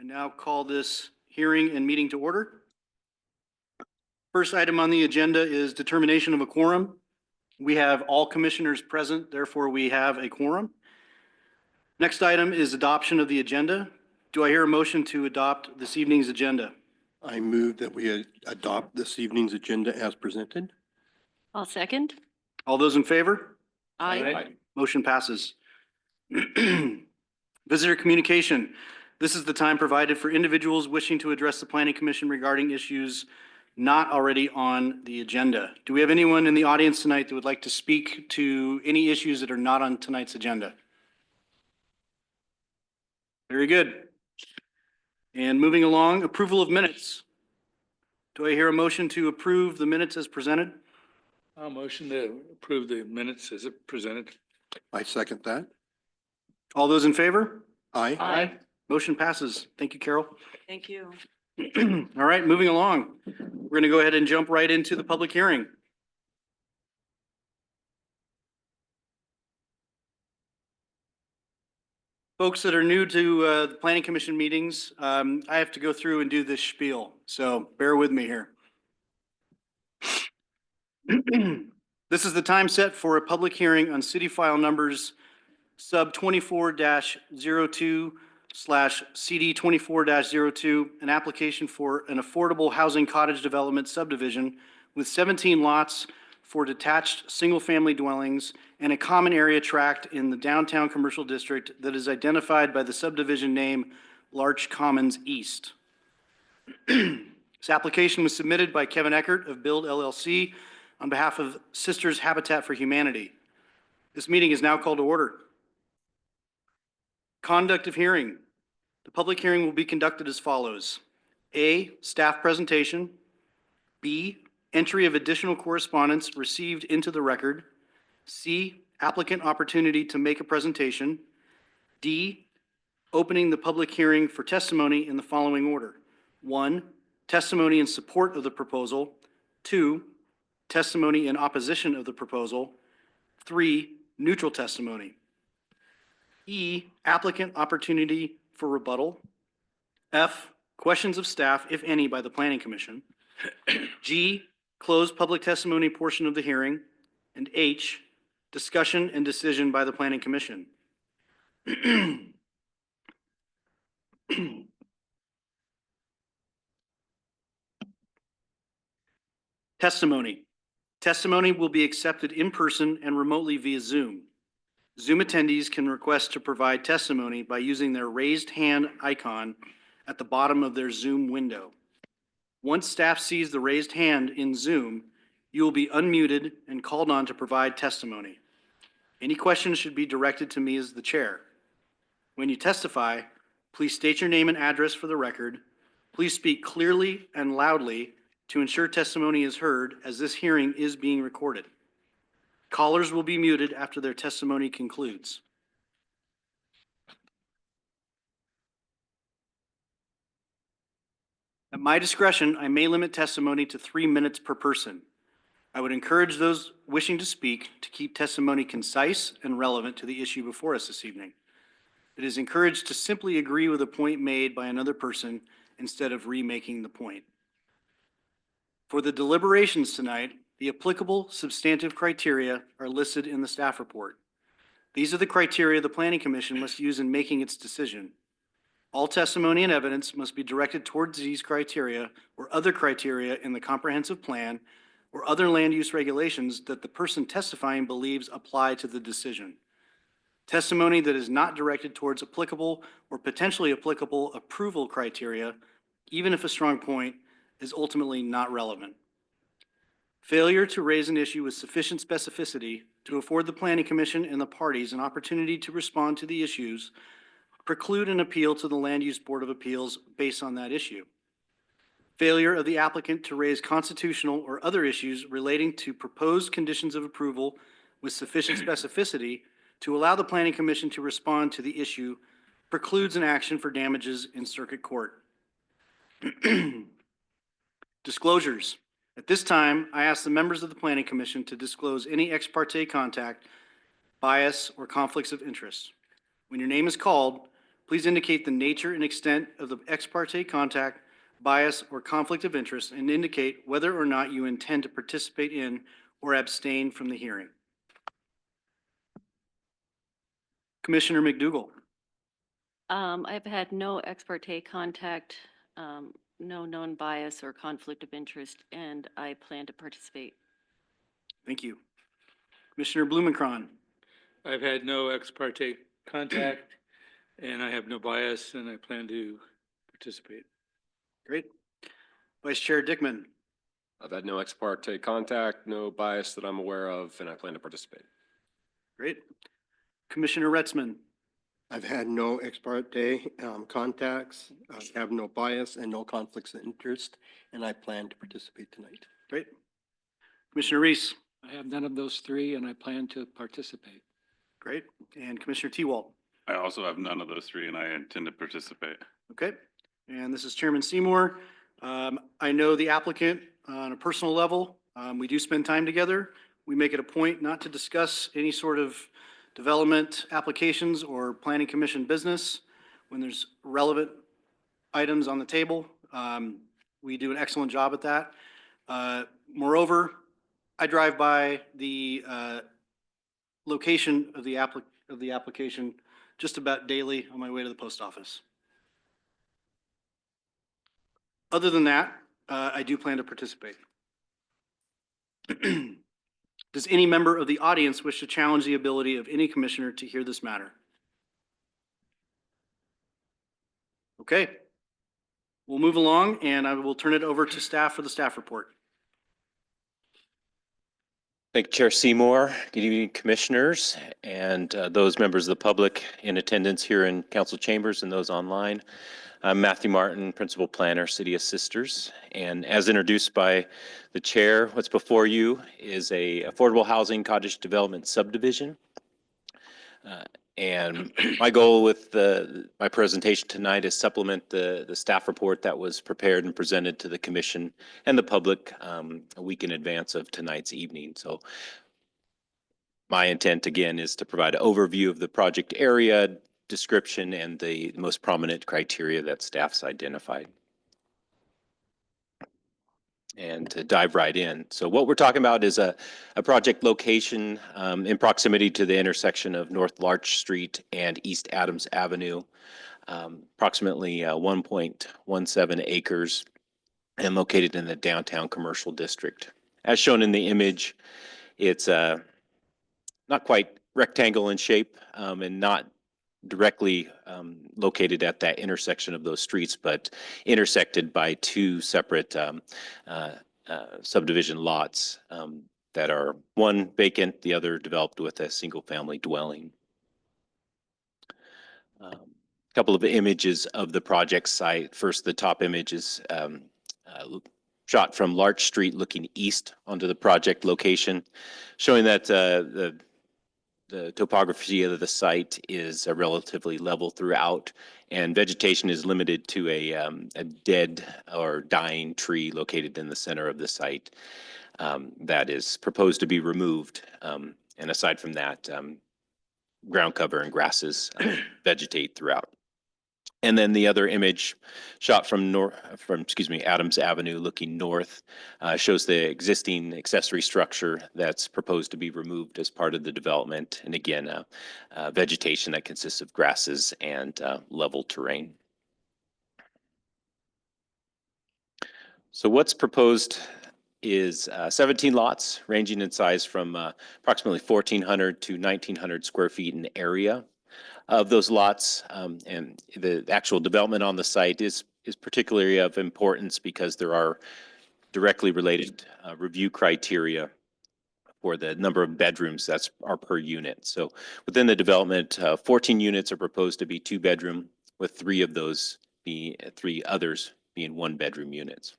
I now call this hearing and meeting to order. First item on the agenda is determination of a quorum. We have all commissioners present, therefore we have a quorum. Next item is adoption of the agenda. Do I hear a motion to adopt this evening's agenda? I move that we adopt this evening's agenda as presented. I'll second. All those in favor? Aye. Motion passes. Visitor communication. This is the time provided for individuals wishing to address the Planning Commission regarding issues not already on the agenda. Do we have anyone in the audience tonight that would like to speak to any issues that are not on tonight's agenda? Very good. And moving along, approval of minutes. Do I hear a motion to approve the minutes as presented? I'll motion to approve the minutes as presented. I second that. All those in favor? Aye. Motion passes. Thank you, Carol. Thank you. All right, moving along. We're going to go ahead and jump right into the public hearing. Folks that are new to the Planning Commission meetings, I have to go through and do this spiel, so bear with me here. This is the time set for a public hearing on city file numbers sub 24-02/CD 24-02, an application for an affordable housing cottage development subdivision with 17 lots for detached single-family dwellings and a common area tract in the downtown commercial district that is identified by the subdivision name Larch Commons East. This application was submitted by Kevin Eckert of Build LLC on behalf of Sisters Habitat for Humanity. This meeting is now called to order. Conduct of hearing. The public hearing will be conducted as follows. A, staff presentation. B, entry of additional correspondence received into the record. C, applicant opportunity to make a presentation. D, opening the public hearing for testimony in the following order. 1, testimony in support of the proposal. 2, testimony in opposition of the proposal. 3, neutral testimony. E, applicant opportunity for rebuttal. F, questions of staff, if any, by the Planning Commission. G, closed public testimony portion of the hearing. And H, discussion and decision by the Planning Commission. Testimony. Testimony will be accepted in person and remotely via Zoom. Zoom attendees can request to provide testimony by using their raised hand icon at the bottom of their Zoom window. Once staff sees the raised hand in Zoom, you will be unmuted and called on to provide testimony. Any questions should be directed to me as the chair. When you testify, please state your name and address for the record. Please speak clearly and loudly to ensure testimony is heard, as this hearing is being recorded. Callers will be muted after their testimony concludes. At my discretion, I may limit testimony to 3 minutes per person. I would encourage those wishing to speak to keep testimony concise and relevant to the issue before us this evening. It is encouraged to simply agree with a point made by another person instead of remaking the point. For the deliberations tonight, the applicable substantive criteria are listed in the staff report. These are the criteria the Planning Commission must use in making its decision. All testimony and evidence must be directed towards these criteria or other criteria in the comprehensive plan or other land use regulations that the person testifying believes apply to the decision. Testimony that is not directed towards applicable or potentially applicable approval criteria, even if a strong point, is ultimately not relevant. Failure to raise an issue with sufficient specificity to afford the Planning Commission and the parties an opportunity to respond to the issues preclude an appeal to the Land Use Board of Appeals based on that issue. Failure of the applicant to raise constitutional or other issues relating to proposed conditions of approval with sufficient specificity to allow the Planning Commission to respond to the issue precludes an action for damages in circuit court. Disclosures. At this time, I ask the members of the Planning Commission to disclose any ex parte contact, bias, or conflicts of interest. When your name is called, Please indicate the nature and extent of the ex parte contact, bias, or conflict of interest, and indicate whether or not you intend to participate in or abstain from the hearing. Commissioner McDougall. I've had no ex parte contact, no known bias or conflict of interest, and I plan to participate. Thank you. Commissioner Blumenkron. I've had no ex parte contact, and I have no bias, and I plan to participate. Great. Vice Chair Dickman. I've had no ex parte contact, no bias that I'm aware of, and I plan to participate. Great. Commissioner Retzman. I've had no ex parte contacts, I have no bias and no conflicts of interest, and I plan to participate tonight. Great. Commissioner Reese. I have none of those three, and I plan to participate. Great. And Commissioner T-Walt. I also have none of those three, and I intend to participate. Okay. And this is Chairman Seymour. I know the applicant on a personal level. We do spend time together. We make it a point not to discuss any sort of development applications or planning commission business when there's relevant items on the table. We do an excellent job at that. Moreover, I drive by the location of the application just about daily on my way to the post office. Other than that, I do plan to participate. Does any member of the audience wish to challenge the ability of any commissioner to hear this matter? Okay. We'll move along, and I will turn it over to staff for the staff report. Thank you, Chair Seymour. Good evening, commissioners, and those members of the public in attendance here in council chambers and those online. I'm Matthew Martin, Principal Planner, City of Sisters. And as introduced by the chair, what's before you is a affordable housing cottage development subdivision. And my goal with my presentation tonight is supplement the staff report that was prepared and presented to the commission and the public a week in advance of tonight's evening. So my intent again is to provide an overview of the project area, description, and the most prominent criteria that staff's identified. And to dive right in. So what we're talking about is a project location in proximity to the intersection of North Larch Street and East Adams Avenue, approximately 1.17 acres and located in the downtown commercial district. As shown in the image, it's not quite rectangle in shape and not directly located at that intersection of those streets, but intersected by two separate subdivision lots that are one vacant, the other developed with a single family dwelling. A couple of images of the project site. First, the top image is shot from Larch Street looking east onto the project location, showing that the topography of the site is relatively level throughout, and vegetation is limited to a dead or dying tree located in the center of the site that is proposed to be removed. And aside from that, ground cover and grasses vegetate throughout. And then the other image shot from Adams Avenue looking north shows the existing accessory structure that's proposed to be removed as part of the development. And again, vegetation that consists of grasses and level terrain. So what's proposed is 17 lots ranging in size from approximately 1,400 to 1,900 square feet in area. Of those lots, and the actual development on the site is particularly of importance because there are directly related review criteria for the number of bedrooms that are per unit. So within the development, 14 units are proposed to be 2-bedroom, with 3 others being 1-bedroom units.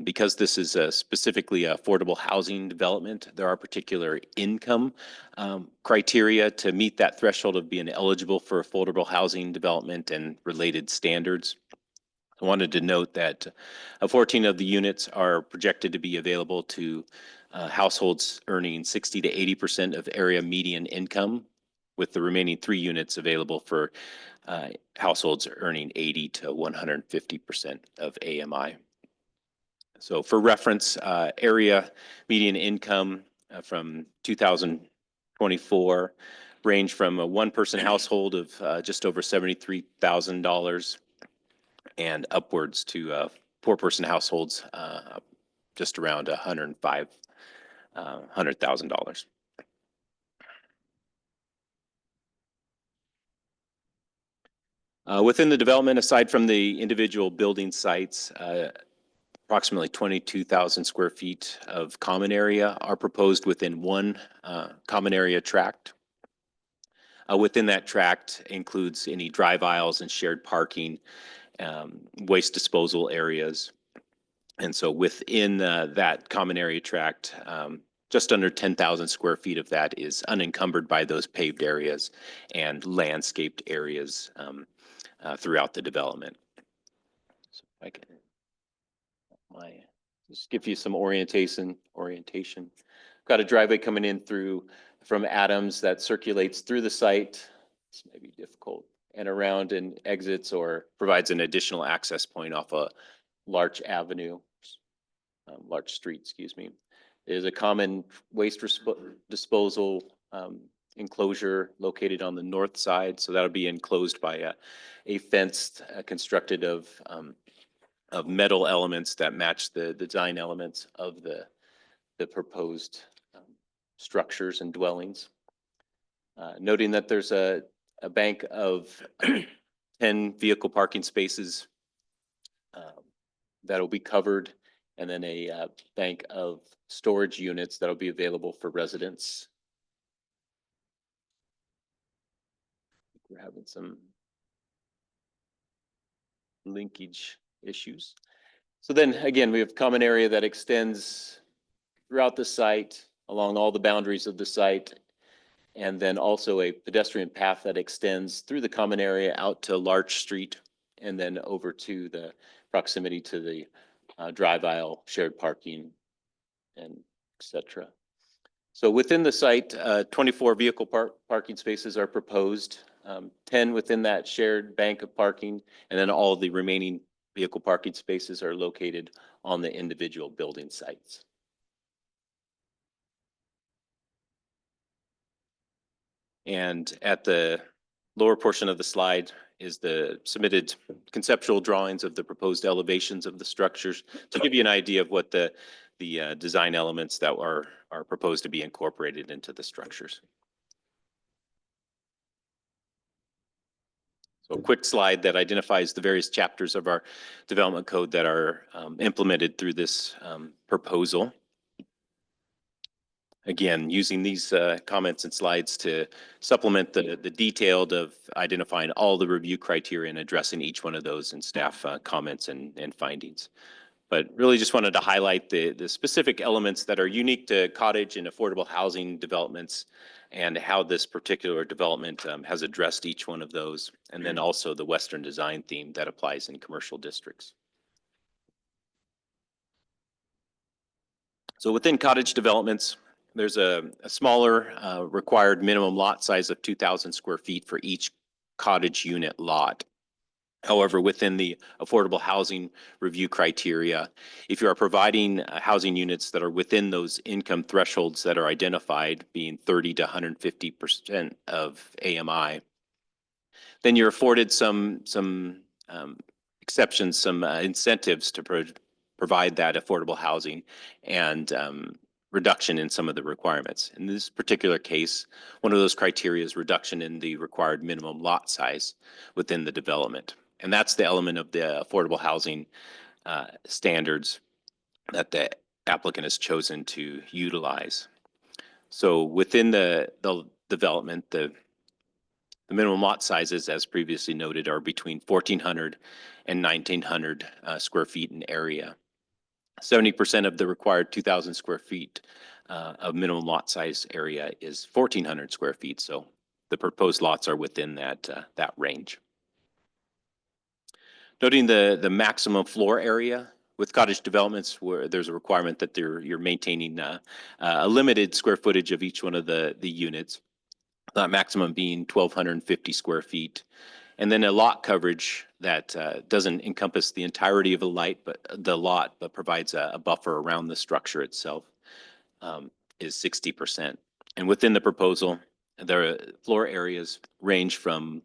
Because this is specifically affordable housing development, there are particular income criteria to meet that threshold of being eligible for affordable housing development and related standards. I wanted to note that 14 of the units are projected to be available to households earning 60 to 80% of area median income. with the remaining 3 units available for households earning 80 to 150% of AMI. So for reference, area median income from 2024 range from a one-person household of just over $73,000 and upwards to four-person households just around $100,000. Within the development, aside from the individual building sites, approximately 22,000 square feet of common area are proposed within one common area tract. Within that tract includes any drive aisles and shared parking, waste disposal areas. And so within that common area tract, just under 10,000 square feet of that is unencumbered by those paved areas and landscaped areas throughout the development. So if I can, just give you some orientation. Got a driveway coming in from Adams that circulates through the site. This may be difficult, and around and exits or provides an additional access point off a Larch Street, excuse me. There's a common waste disposal enclosure located on the north side. So that'll be enclosed by a fence constructed of metal elements that match the design elements of the proposed structures and dwellings. Noting that there's a bank of 10 vehicle parking spaces that'll be covered, and then a bank of storage units that'll be available for residents. We're having some linkage issues. So then again, we have common area that extends throughout the site, along all the boundaries of the site, and then also a pedestrian path that extends through the common area out to Larch Street, and then over to the proximity to the drive aisle, shared parking, and et cetera. So within the site, 24 vehicle parking spaces are proposed, 10 within that shared bank of parking, and then all the remaining vehicle parking spaces are located on the individual building sites. And at the lower portion of the slide is the submitted conceptual drawings of the proposed elevations of the structures to give you an idea of what the design elements that are proposed to be incorporated into the structures. So a quick slide that identifies the various chapters of our development code that are implemented through this proposal. Again, using these comments and slides to supplement the detailed of identifying all the review criteria and addressing each one of those in staff comments and findings. But really just wanted to highlight the specific elements that are unique to cottage and affordable housing developments and how this particular development has addressed each one of those. And then also the Western design theme that applies in commercial districts. So within cottage developments, there's a smaller required minimum lot size of 2,000 square feet for each cottage unit lot. However, within the affordable housing review criteria, if you are providing housing units that are within those income thresholds that are identified, being 30 to 150% of AMI, then you're afforded some exceptions, some incentives to provide that affordable housing and reduction in some of the requirements. In this particular case, one of those criteria is reduction in the required minimum lot size within the development. And that's the element of the affordable housing standards that the applicant has chosen to utilize. So within the development, the minimum lot sizes, as previously noted, are between 1,400 and 1,900 square feet in area. 70% of the required 2,000 square feet of minimum lot size area is 1,400 square feet. So the proposed lots are within that range. Noting the maximum floor area with cottage developments, where there's a requirement that you're maintaining a limited square footage of each one of the units. maximum being 1,250 square feet. And then a lot coverage that doesn't encompass the entirety of the lot, but provides a buffer around the structure itself, is 60%. And within the proposal, the floor areas range from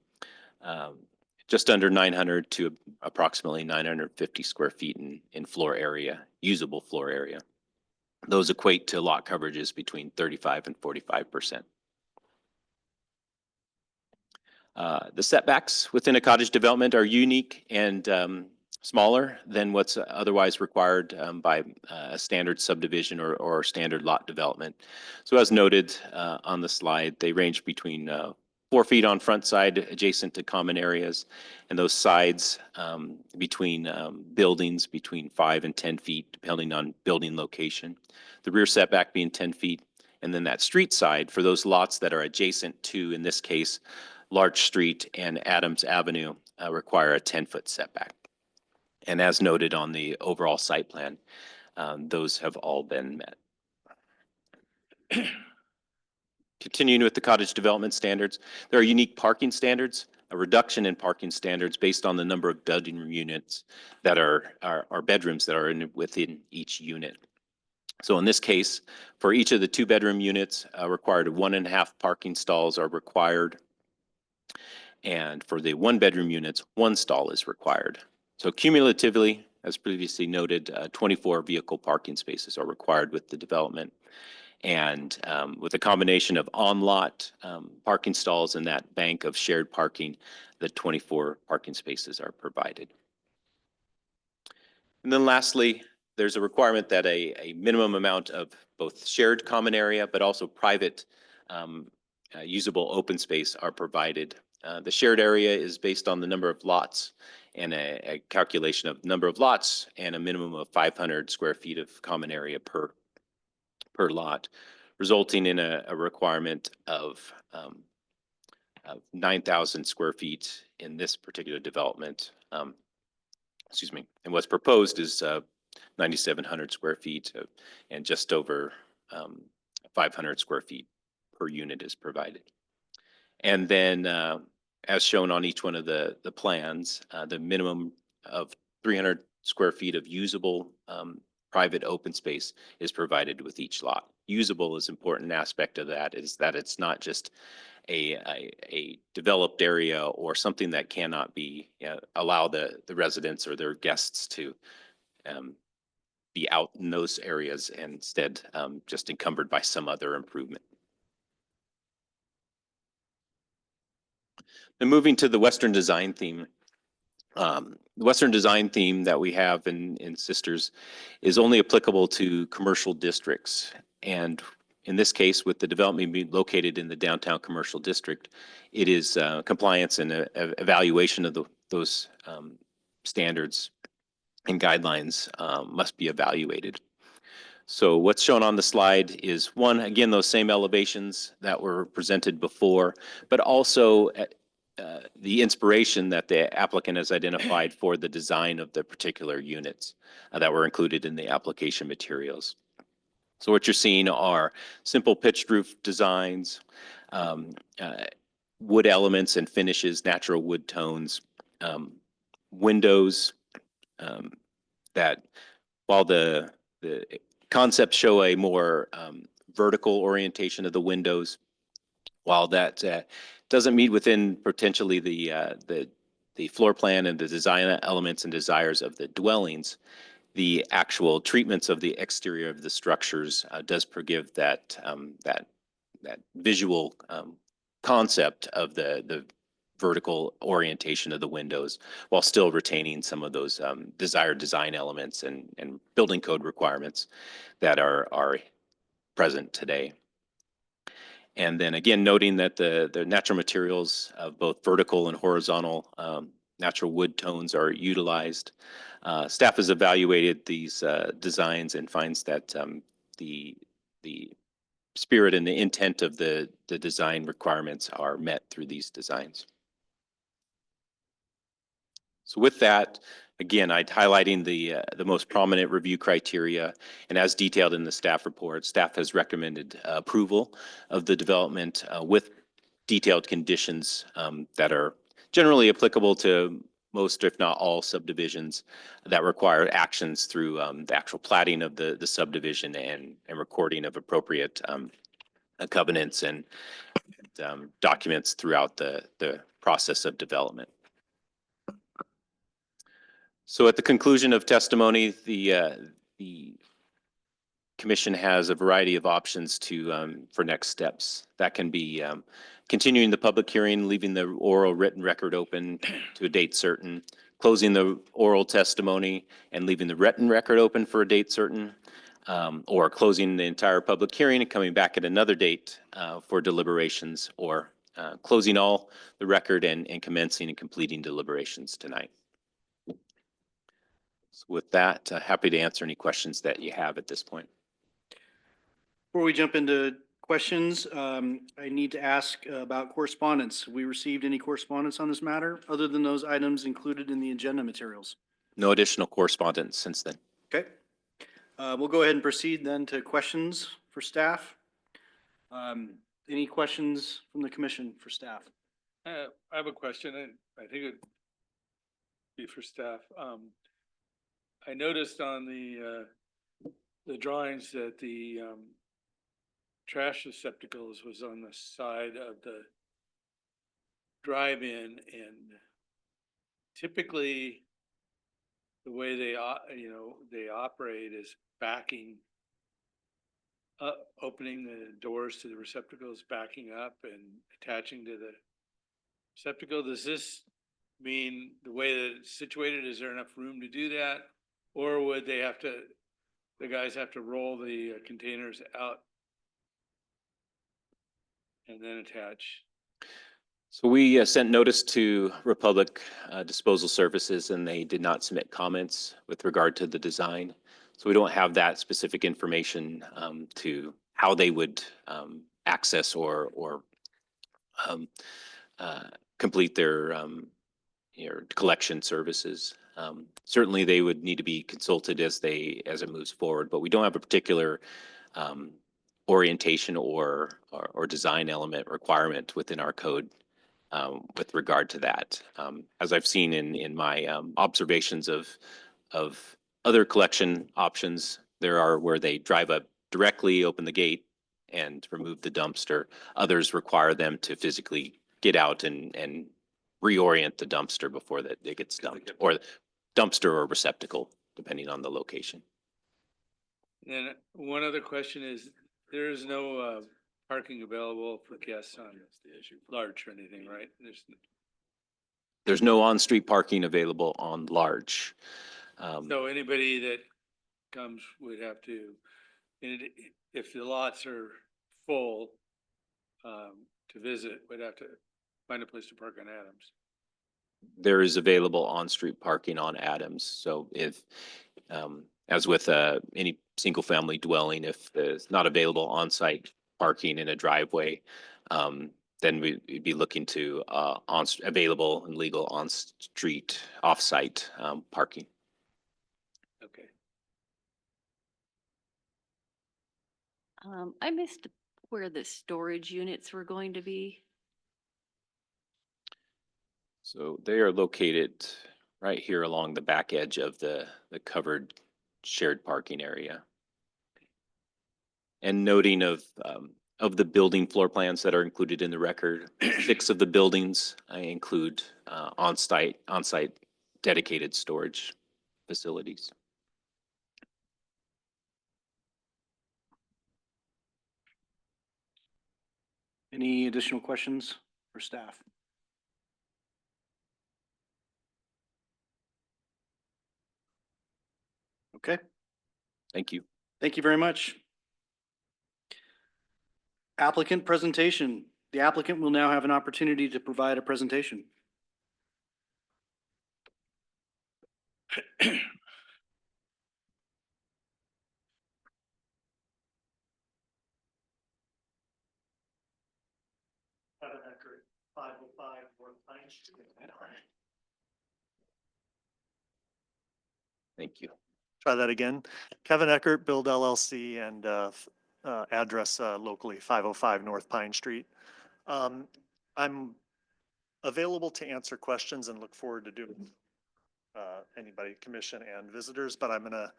just under 900 to approximately 950 square feet in floor area, usable floor area. Those equate to lot coverages between 35 and 45%. The setbacks within a cottage development are unique and smaller than what's otherwise required by a standard subdivision or standard lot development. So as noted on the slide, they range between 4 feet on front side adjacent to common areas, and those sides between buildings between 5 and 10 feet, depending on building location. The rear setback being 10 feet, and then that street side for those lots that are adjacent to, in this case, Larch Street and Adams Avenue require a 10-foot setback. And as noted on the overall site plan, those have all been met. Continuing with the cottage development standards, there are unique parking standards, a reduction in parking standards based on the number of bedroom units that are bedrooms that are within each unit. So in this case, for each of the 2-bedroom units, required 1.5 parking stalls are required. And for the 1-bedroom units, 1 stall is required. So cumulatively, as previously noted, 24 vehicle parking spaces are required with the development. And with a combination of on-lot parking stalls and that bank of shared parking, the 24 parking spaces are provided. And then lastly, there's a requirement that a minimum amount of both shared common area, but also private usable open space are provided. The shared area is based on the number of lots and a calculation of number of lots and a minimum of 500 square feet of common area per lot, resulting in a requirement of 9,000 square feet in this particular development. Excuse me. And what's proposed is 9,700 square feet and just over 500 square feet per unit is provided. And then as shown on each one of the plans, the minimum of 300 square feet of usable private open space is provided with each lot. Usable is an important aspect of that, is that it's not just a developed area or something that cannot be, allow the residents or their guests to be out in those areas and instead just encumbered by some other improvement. And moving to the Western design theme. The Western design theme that we have in Sisters is only applicable to commercial districts. And in this case, with the development being located in the downtown commercial district, it is compliance and evaluation of those standards and guidelines must be evaluated. So what's shown on the slide is one, again, those same elevations that were presented before, but also the inspiration that the applicant has identified for the design of the particular units that were included in the application materials. So what you're seeing are simple pitched roof designs, wood elements and finishes, natural wood tones, windows that while the concepts show a more vertical orientation of the windows, while that doesn't meet within potentially the floor plan and the design elements and desires of the dwellings, the actual treatments of the exterior of the structures does give that visual concept of the vertical orientation of the windows, while still retaining some of those desired design elements and building code requirements that are present today. And then again, noting that the natural materials of both vertical and horizontal natural wood tones are utilized. Staff has evaluated these designs and finds that the spirit and the intent of the design requirements are met through these designs. So with that, again, I'd highlighting the most prominent review criteria, and as detailed in the staff report, staff has recommended approval of the development with detailed conditions that are generally applicable to most, if not all, subdivisions that require actions through the actual plating of the subdivision and recording of appropriate covenants and documents throughout the process of development. So at the conclusion of testimony, the commission has a variety of options to for next steps. That can be continuing the public hearing, leaving the oral written record open to a date certain, closing the oral testimony and leaving the written record open for a date certain, or closing the entire public hearing and coming back at another date for deliberations, or closing all the record and commencing and completing deliberations tonight. So with that, happy to answer any questions that you have at this point. Before we jump into questions, I need to ask about correspondence. We received any correspondence on this matter other than those items included in the agenda materials? No additional correspondence since then. Okay. We'll go ahead and proceed then to questions for staff. Any questions from the commission for staff? I have a question, and I think it'd be for staff. I noticed on the drawings that the trash receptacles was on the side of the drive-in, and typically the way they operate is backing up, opening the doors to the receptacles, backing up and attaching to the receptacle. Does this mean the way that it's situated, is there enough room to do that? Or would they have to, the guys have to roll the containers out and then attach? So we sent notice to Republic Disposal Services, and they did not submit comments with regard to the design. So we don't have that specific information to how they would access or complete their collection services. Certainly, they would need to be consulted as it moves forward, but we don't have a particular orientation or design element requirement within our code with regard to that. As I've seen in my observations of other collection options, there are where they drive up directly, open the gate, and remove the dumpster. Others require them to physically get out and reorient the dumpster before that it gets dumped, or dumpster or receptacle, depending on the location. And one other question is, there is no parking available for guests on large or anything, right? There's no on-street parking available on large. So anybody that comes would have to, if the lots are full to visit, would have to find a place to park on Adams. There is available on-street parking on Adams. So if, as with any single-family dwelling, if there's not available on-site parking in a driveway, then we'd be looking to available and legal on-street, off-site parking. Okay. I missed where the storage units were going to be. So they are located right here along the back edge of the covered shared parking area. And noting of the building floor plans that are included in the record, 6 of the buildings include on-site dedicated storage facilities. Any additional questions for staff? Okay, Thank you. thank you very much. Applicant presentation. The applicant will now have an opportunity to provide a presentation. Kevin Eckert, 505 North Pine Street. Thank you. Try that again. Kevin Eckert, Build LLC, and address locally 505 North Pine Street. I'm available to answer questions and look forward to doing anybody, commission and visitors, but I'm going to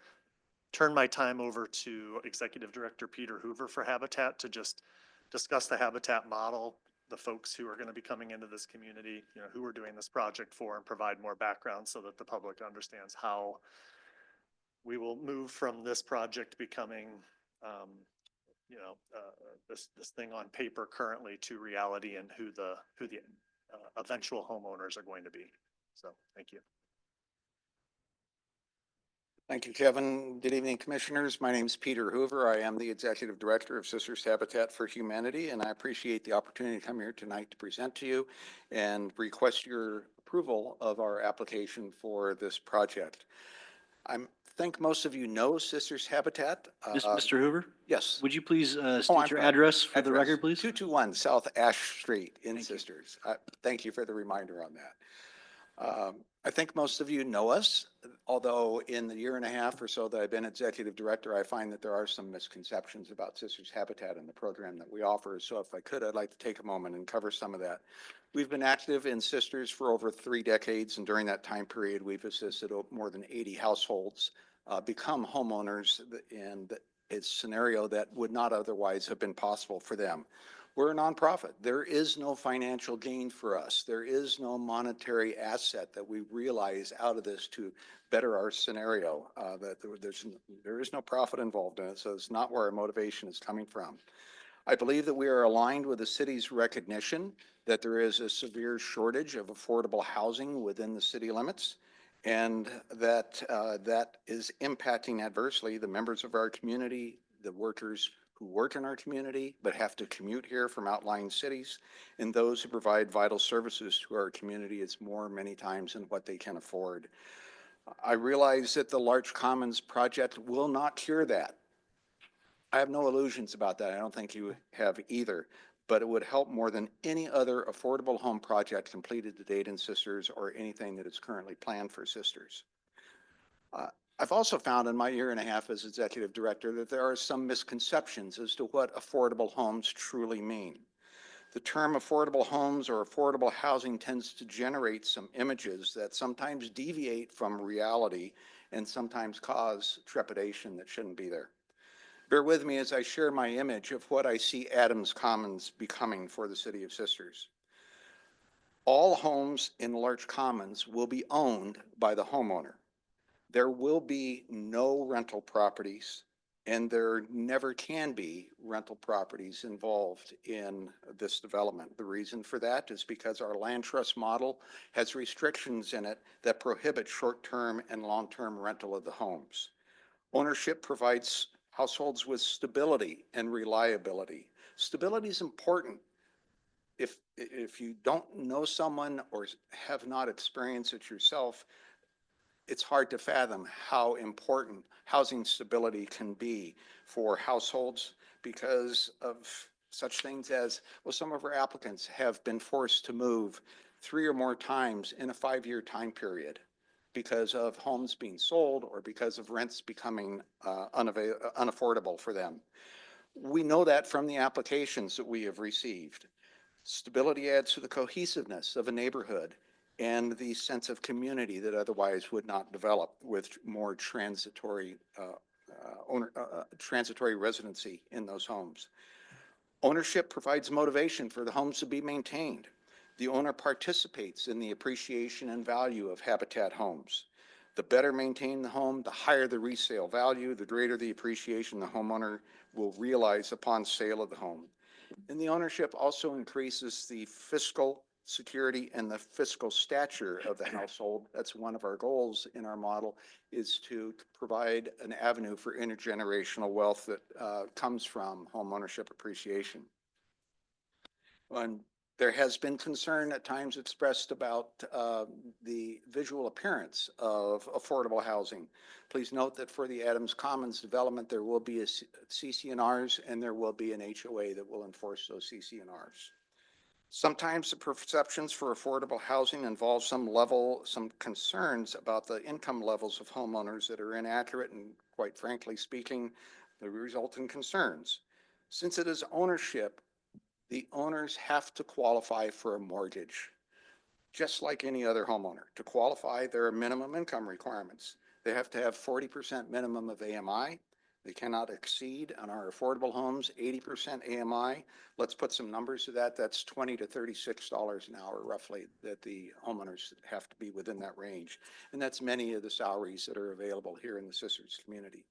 turn my time over to Executive Director Peter Hoover for Habitat to just discuss the Habitat model, the folks who are going to be coming into this community, you know, who we're doing this project for, and provide more background so that the public understands how we will move from this project becoming, this thing on paper currently to reality, and who the eventual homeowners are going to be. So, thank you. Thank you, Kevin. Good evening, Commissioners. My name is Peter Hoover. I am the Executive Director of Sisters Habitat for Humanity, and I appreciate the opportunity to come here tonight to present to you and request your approval of our application for this project. I think most of you know Sisters Habitat. Mr. Hoover, Yes. would you please I'm state your sorry. address for the Address, record, please? 221 South Ash Street in Thank you. Sisters. Thank you for the reminder on that. I think most of you know us, although in the year and a half or so that I've been executive director, I find that there are some misconceptions about Sisters Habitat and the program that we offer. So if I could, I'd like to take a moment and cover some of that. We've been active in Sisters for over 3 decades, and during that time period, we've assisted more than 80 households become homeowners in a scenario that would not otherwise have been possible for them. We're a nonprofit. There is no financial gain for us. There is no monetary asset that we realize out of this to better our scenario. There is no profit involved in it, so it's not where our motivation is coming from. I believe that we are aligned with the city's recognition that there is a severe shortage of affordable housing within the city limits, and that that is impacting adversely the members of our community, the workers who work in our community but have to commute here from outlying cities, and those who provide vital services to our community. It's many times than what they can afford. I realize that the Larch Commons project will not cure that. I have no illusions about that. I don't think you have either, but it would help more than any other affordable home project completed to date in Sisters, or anything that is currently planned for Sisters. I've also found in my year and a half as executive director that there are some misconceptions as to what affordable homes truly mean. The term affordable homes or affordable housing tends to generate some images that sometimes deviate from reality and sometimes cause trepidation that shouldn't be there. Bear with me as I share my image of what I see Adams Commons becoming for the City of Sisters. All homes in Larch Commons will be owned by the homeowner. There will be no rental properties, and there never can be rental properties involved in this development. The reason for that is because our land trust model has restrictions in it that prohibit short-term and long-term rental of the homes. Ownership provides households with stability and reliability. Stability is important. If you don't know someone or have not experienced it yourself, it's hard to fathom how important housing stability can be for households, because of such things as, well, some of our applicants have been forced to move 3 or more times in a 5-year time period because of homes being sold or because of rents becoming unaffordable for them. We know that from the applications that we have received. Stability adds to the cohesiveness of a neighborhood and the sense of community that otherwise would not develop with more transitory residency in those homes. Ownership provides motivation for the homes to be maintained. The owner participates in the appreciation and value of Habitat homes. The better maintained the home, the higher the resale value, the greater the appreciation the homeowner will realize upon sale of the home. And the ownership also increases the fiscal security and the fiscal stature of the household. That's one of our goals in our model, is to provide an avenue for intergenerational wealth that comes from home ownership appreciation. And there has been concern at times expressed about the visual appearance of affordable housing. Please note that for the Adams Commons development, there will be a CC&Rs and there will be an HOA that will enforce those CC&Rs. Sometimes the perceptions for affordable housing involve some concerns about the income levels of homeowners that are inaccurate, and quite frankly speaking, they result in concerns. Since it is ownership The owners have to qualify for a mortgage, just like any other homeowner. To qualify, there are minimum income requirements. They have to have 40% minimum of AMI. They cannot exceed on our affordable homes 80% AMI. Let's put some numbers to that. That's $20 to $36 an hour roughly that the homeowners have to be within that range. And that's many of the salaries that are available here in the Sisters community.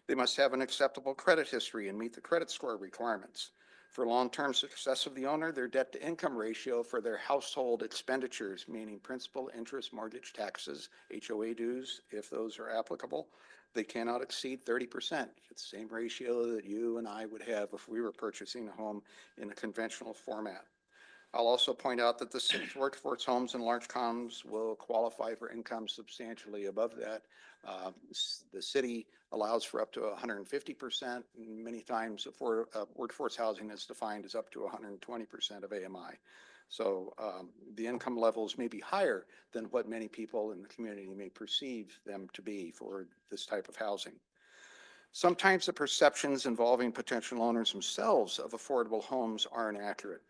They must have an acceptable credit history and meet the credit score requirements. For long-term success of the owner, their debt-to-income ratio for their household expenditures, meaning principal, interest, mortgage, taxes, HOA dues, if those are applicable, they cannot exceed 30%. It's the same ratio that you and I would have if we were purchasing a home in a conventional format. I'll also point out that the city's workforce homes and large commons will qualify for income substantially above that. The city allows for up to 150%. Many times workforce housing is defined as up to 120% of AMI. So the income levels may be higher than what many people in the community may perceive them to be for this type of housing. Sometimes the perceptions involving potential owners themselves of affordable homes are inaccurate.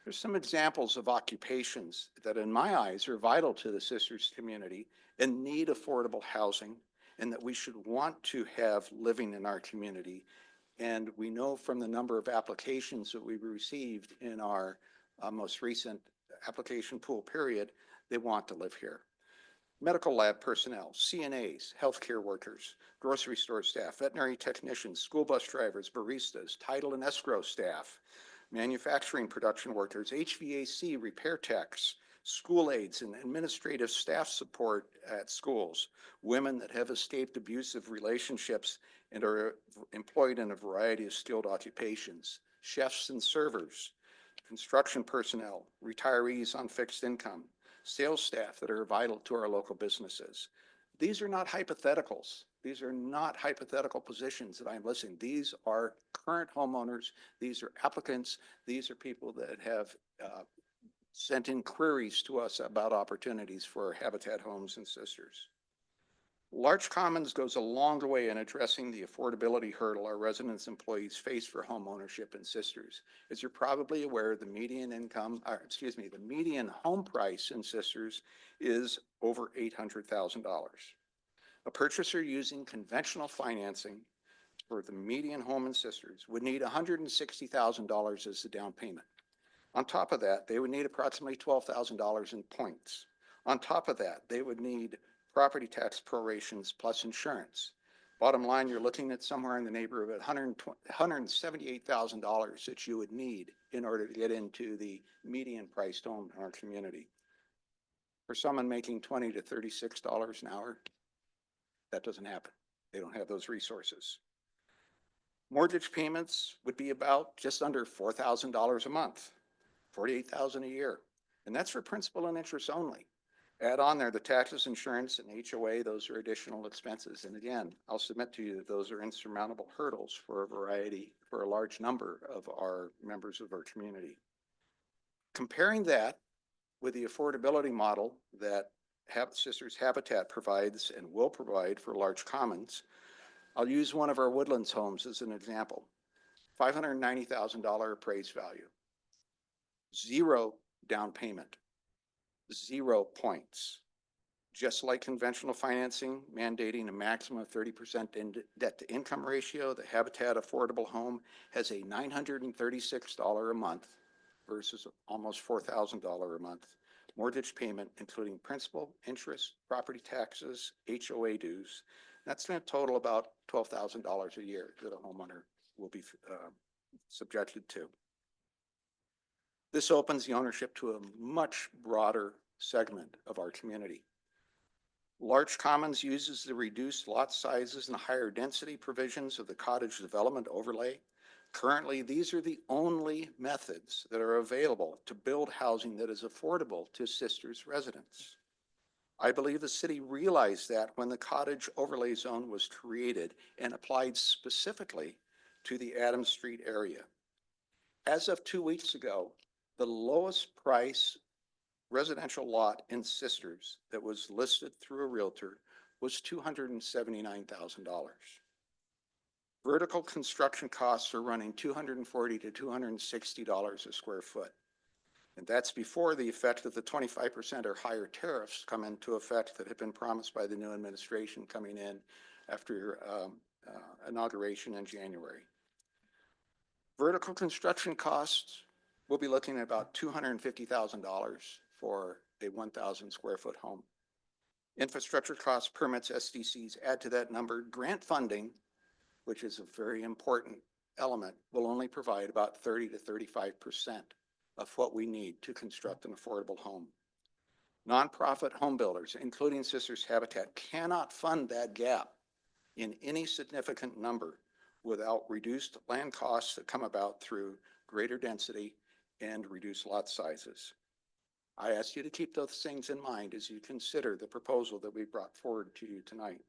There's some examples of occupations that in my eyes are vital to the Sisters community and need affordable housing, and that we should want to have living in our community. And we know from the number of applications that we received in our most recent application pool period, they want to live here. Medical lab personnel, CNAs, healthcare workers, grocery store staff, veterinary technicians, school bus drivers, baristas, title and escrow staff, manufacturing production workers, HVAC repair techs, school aides and administrative staff support at schools, women that have escaped abusive relationships and are employed in a variety of skilled occupations, chefs and servers, construction personnel, retirees on fixed income, sales staff that are vital to our local businesses. These are not hypotheticals. These are not hypothetical positions that I'm listing. These are current homeowners. These are applicants. These are people that have sent in queries to us about opportunities for Habitat Homes and Sisters. Large Commons goes a long way in addressing the affordability hurdle our residents and employees face for home ownership in Sisters. As you're probably aware, the median home price in Sisters is over $800,000. A purchaser using conventional financing for the median home in Sisters would need $160,000 as the down payment. On top of that, they would need approximately $12,000 in points. On top of that, they would need property tax prorations plus insurance. Bottom line, you're looking at somewhere in the neighborhood of $178,000 that you would need in order to get into the median priced home in our community. For someone making $20 to $36 an hour, that doesn't happen. They don't have those resources. Mortgage payments would be about just under $4,000 a month, $48,000 a year. And that's for principal and interest only. Add on there the taxes, insurance, and HOA, those are additional expenses. And again, I'll submit to you that those are insurmountable hurdles for a large number of our members of our community. Comparing that with the affordability model that Sisters Habitat provides and will provide for large commons, I'll use one of our Woodlands homes as an example. $590,000 appraised value, 0 down payment, 0 points. Just like conventional financing mandating a maximum of 30% debt to income ratio, the Habitat affordable home has a $936 a month versus almost $4,000 a month mortgage payment, including principal, interest, property taxes, HOA dues. That's going to total about $12,000 a year that a homeowner will be subjected to. This opens the ownership to a much broader segment of our community. Large Commons uses the reduced lot sizes and higher density provisions of the cottage development overlay. Currently, these are the only methods that are available to build housing that is affordable to Sisters residents. I believe the city realized that when the cottage overlay zone was created and applied specifically to the Adams Street area. As of 2 weeks ago, the lowest price residential lot in Sisters that was listed through a realtor was $279,000. Vertical construction costs are running $240 to $260 a square foot. And that's before the effect of the 25% or higher tariffs come into effect that have been promised by the new administration coming in after inauguration in January. Vertical construction costs, we'll be looking at about $250,000 for a 1,000 square foot home. Infrastructure costs, permits, SDCs add to that number. Grant funding, which is a very important element, will only provide about 30 to 35% of what we need to construct an affordable home. Nonprofit home builders, including Sisters Habitat, cannot fund that gap in any significant number without reduced land costs that come about through greater density and reduced lot sizes. I ask you to keep those things in mind as you consider the proposal that we brought forward to you tonight.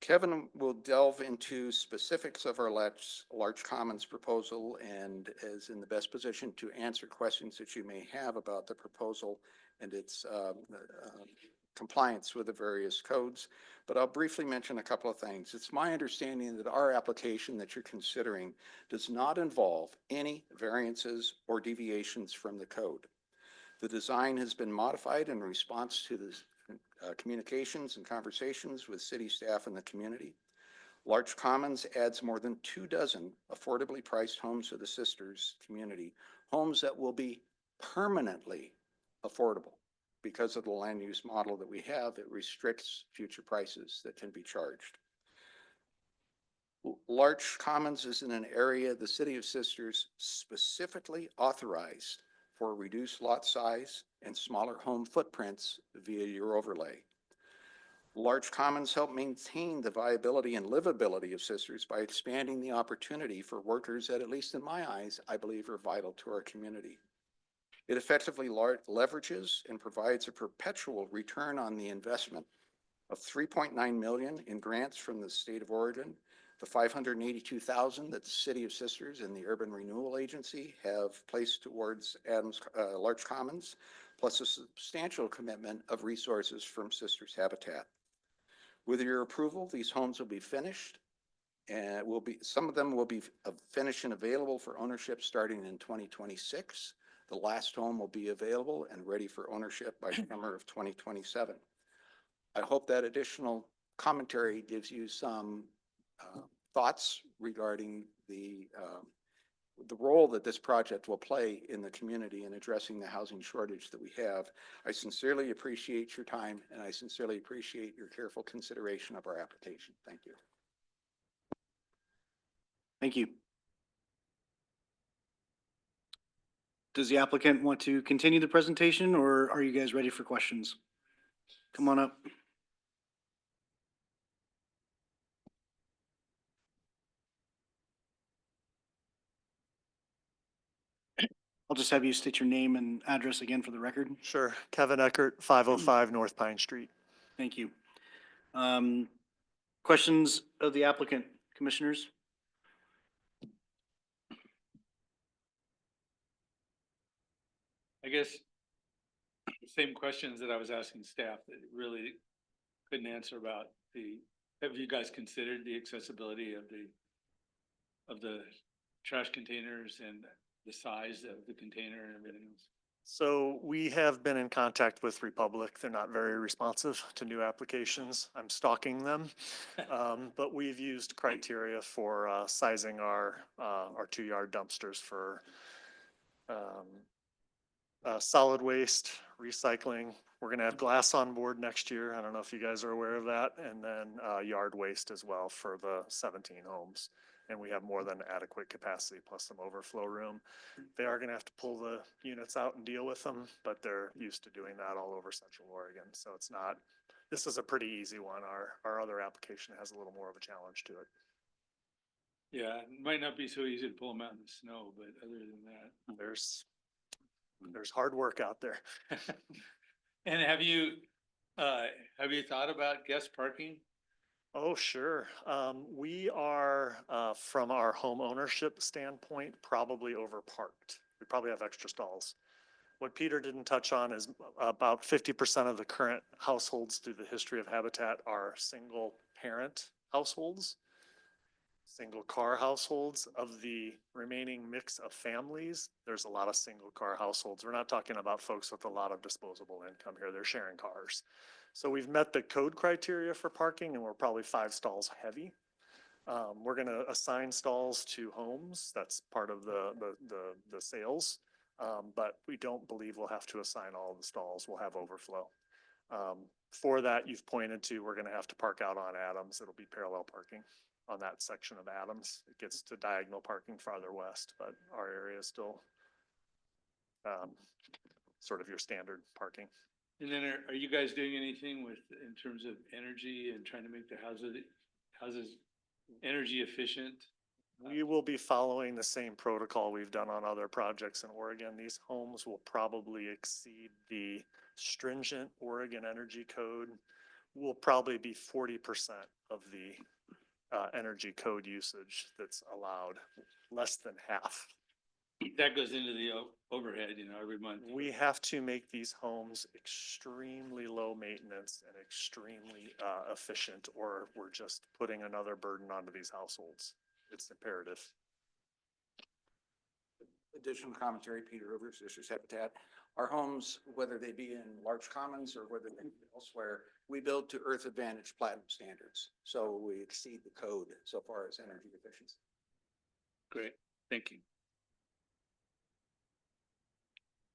Kevin will delve into specifics of our large commons proposal and is in the best position to answer questions that you may have about the proposal and its compliance with the various codes. But I'll briefly mention a couple of things. It's my understanding that our application that you're considering does not involve any variances or deviations from the code. The design has been modified in response to the communications and conversations with city staff and the community. Large Commons adds more than 24 affordably priced homes to the Sisters community, homes that will be permanently affordable because of the land use model that we have that restricts future prices that can be charged. Large Commons is in an area the City of Sisters specifically authorized for reduced lot size and smaller home footprints via your overlay. Large Commons help maintain the viability and livability of Sisters by expanding the opportunity for workers that, at least in my eyes, I believe are vital to our community. It effectively leverages and provides a perpetual return on the investment of $3.9 million in grants from the state of Oregon, the $582,000 that the City of Sisters and the Urban Renewal Agency have placed towards Large Commons, plus a substantial commitment of resources from Sisters Habitat. With your approval, these homes will be finished and some of them will be finished and available for ownership starting in 2026. The last home will be available and ready for ownership by summer of 2027. I hope that additional commentary gives you some thoughts regarding the role that this project will play in the community in addressing the housing shortage that we have. I sincerely appreciate your time and I sincerely appreciate your careful consideration of our application. Thank you. Thank you. Does the applicant want to continue the presentation or are you guys ready for questions? Come on up. I'll just have you state your name and address again for the record. Sure. Kevin Eckert, 505 North Pine Street. Thank you. Questions of the applicant, commissioners? I guess the same questions that I was asking staff that really couldn't answer about have you guys considered the accessibility of the trash containers and the size of the container and everything else? So we have been in contact with Republic. They're not very responsive to new applications. I'm stalking them. But we've used criteria for sizing our 2-yard dumpsters for solid waste, recycling. We're going to have glass on board next year. I don't know if you guys are aware of that. And then yard waste as well for the 17 homes. And we have more than adequate capacity plus some overflow room. They are going to have to pull the units out and deal with them, but they're used to doing that all over Central Oregon. So it's not, this is a pretty easy one. Our other application has a little more of a challenge to it. Yeah, it might not be so easy to pull them out in the snow, but other than that. There's hard work out there. And have you thought about guest parking? Oh, sure. We are, from our home ownership standpoint, probably overparked. We probably have extra stalls. What Peter didn't touch on is about 50% of the current households through the history of Habitat are single parent households. single car households. Of the remaining mix of families, there's a lot of single car households. We're not talking about folks with a lot of disposable income here. They're sharing cars. So we've met the code criteria for parking and we're probably 5 stalls heavy. We're gonna assign stalls to homes. That's part of the sales. But we don't believe we'll have to assign all of the stalls. We'll have overflow. For that, you've pointed to, we're gonna have to park out on Adams. It'll be parallel parking on that section of Adams. It gets to diagonal parking farther west, but our area is still sort of your standard parking. And then are you guys doing anything with, in terms of energy and trying to make the houses energy efficient? We will be following the same protocol we've done on other projects in Oregon. These homes will probably exceed the stringent Oregon Energy Code. Will probably be 40% of the energy code usage that's allowed, less than half. That goes into the overhead, every month. We have to make these homes extremely low maintenance and extremely efficient, or we're just putting another burden onto these households. It's imperative. Additional commentary, Peter Hoover, Sisters Habitat. Our homes, whether they be in large commons or whether they be elsewhere, we build to Earth Advantage Platinum standards. So we exceed the code so far as energy efficiency. Great, thank you.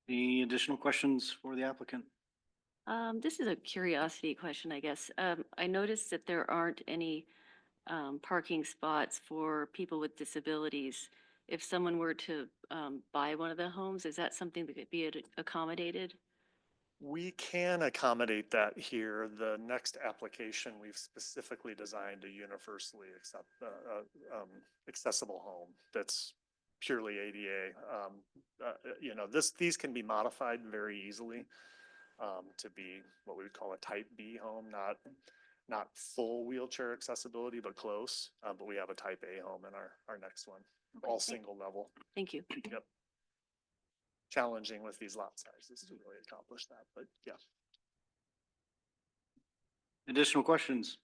Any additional questions for the applicant? This is a curiosity question, I guess. I noticed that there aren't any parking spots for people with disabilities. If someone were to buy one of the homes, is that something that could be accommodated? We can accommodate that here. The next application, we've specifically designed a universally accessible home that's purely ADA. These can be modified very easily to be what we would call a type B home, not full wheelchair accessibility, but close. But we have a type A home in our next one, all single level. Thank you. Yep. Challenging with these lot sizes to really accomplish that, but yeah. Additional questions?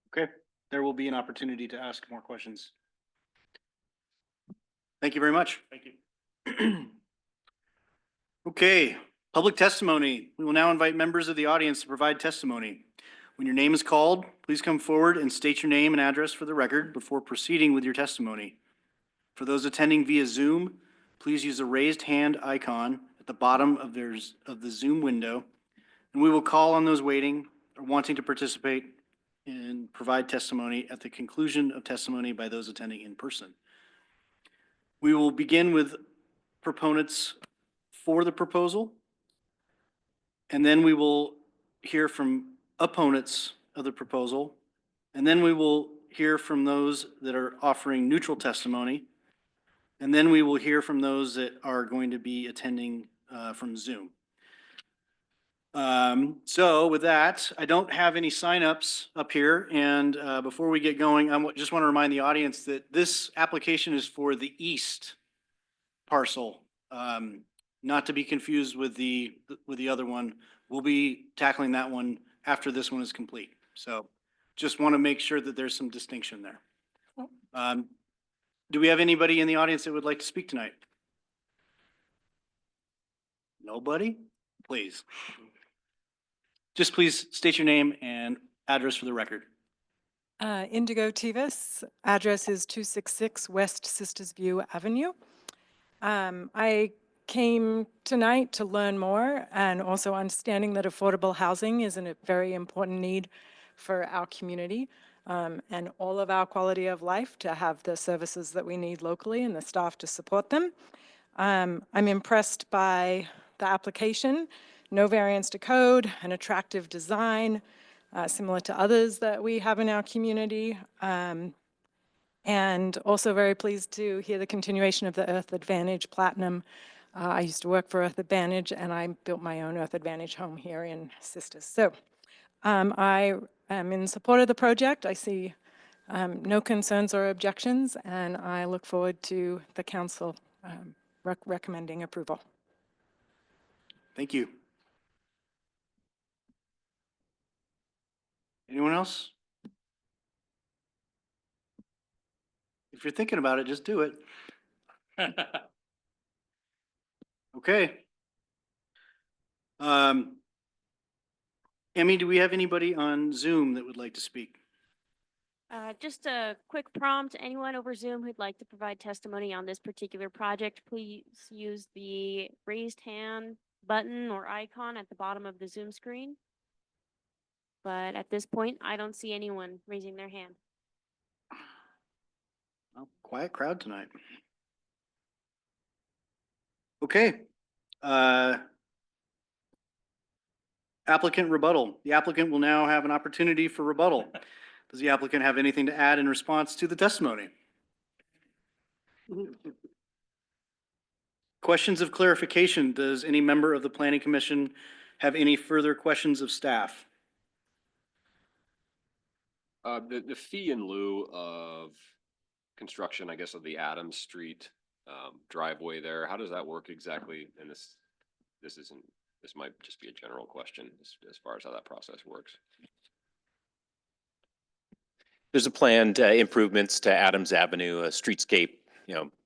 Okay, there will be an opportunity to ask more questions. Thank you very much. Thank you. Okay, public testimony. We will now invite members of the audience to provide testimony. When your name is called, please come forward and state your name and address for the record before proceeding with your testimony. For those attending via Zoom, please use the raised hand icon at the bottom of the Zoom window, and we will call on those waiting or wanting to participate and provide testimony at the conclusion of testimony by those attending in person. We will begin with proponents for the proposal, and then we will hear from opponents of the proposal, and then we will hear from those that are offering neutral testimony, and then we will hear from those that are going to be attending from Zoom. So with that, I don't have any signups up here, and before we get going, I just want to remind the audience that this application is for the east parcel, not to be confused with the other one. We'll be tackling that one after this one is complete. So just want to make sure that there's some distinction there. Do we have anybody in the audience that would like to speak tonight? Nobody? Please. Just please state your name and address for the record. Indigo Tivas, address is 266 West Sisters View Avenue. I came tonight to learn more and also understanding that affordable housing is a very important need for our community and all of our quality of life to have the services that we need locally and the staff to support them. I'm impressed by the application, no variance to code, an attractive design, similar to others that we have in our community. And also very pleased to hear the continuation of the Earth Advantage Platinum. I used to work for Earth Advantage and I built my own Earth Advantage home here in Sisters. So I am in support of the project. I see no concerns or objections, and I look forward to the council recommending approval. Thank you. Anyone else? If you're thinking about it, just do it. Okay. Emmy, do we have anybody on Zoom that would like to speak? Just a quick prompt, anyone over Zoom who'd like to provide testimony on this particular project, please use the raised hand button or icon at the bottom of the Zoom screen. But at this point, I don't see anyone raising their hand. Well, quiet crowd tonight. Okay. Applicant rebuttal. The applicant will now have an opportunity for rebuttal. Does the applicant have anything to add in response to the testimony? Questions of clarification. Does any member of the Planning Commission have any further questions of staff? The fee in lieu of construction, I guess, of the Adams Street driveway there, how does that work exactly? And this might just be a general question as far as how that process works. There's a planned improvements to Adams Avenue, a streetscape,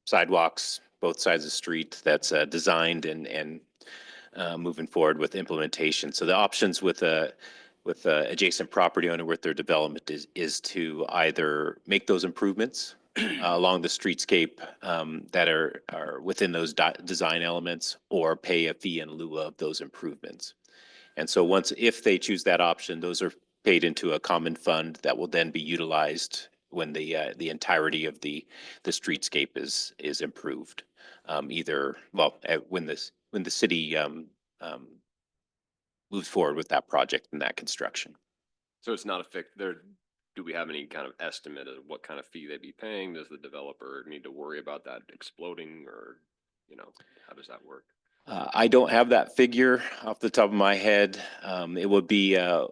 sidewalks, both sides of the street that's designed and moving forward with implementation. So the options with adjacent property owner with their development is to either make those improvements along the streetscape that are within those design elements, or pay a fee in lieu of those improvements. And so if they choose that option, those are paid into a common fund that will then be utilized when the entirety of the streetscape is improved. When the city moves forward with that project and that construction. So it's not a fixed there. Do we have any kind of estimate of what kind of fee they'd be paying? Does the developer need to worry about that exploding, or, how does that work? I don't have that figure off the top of my head. It would be, I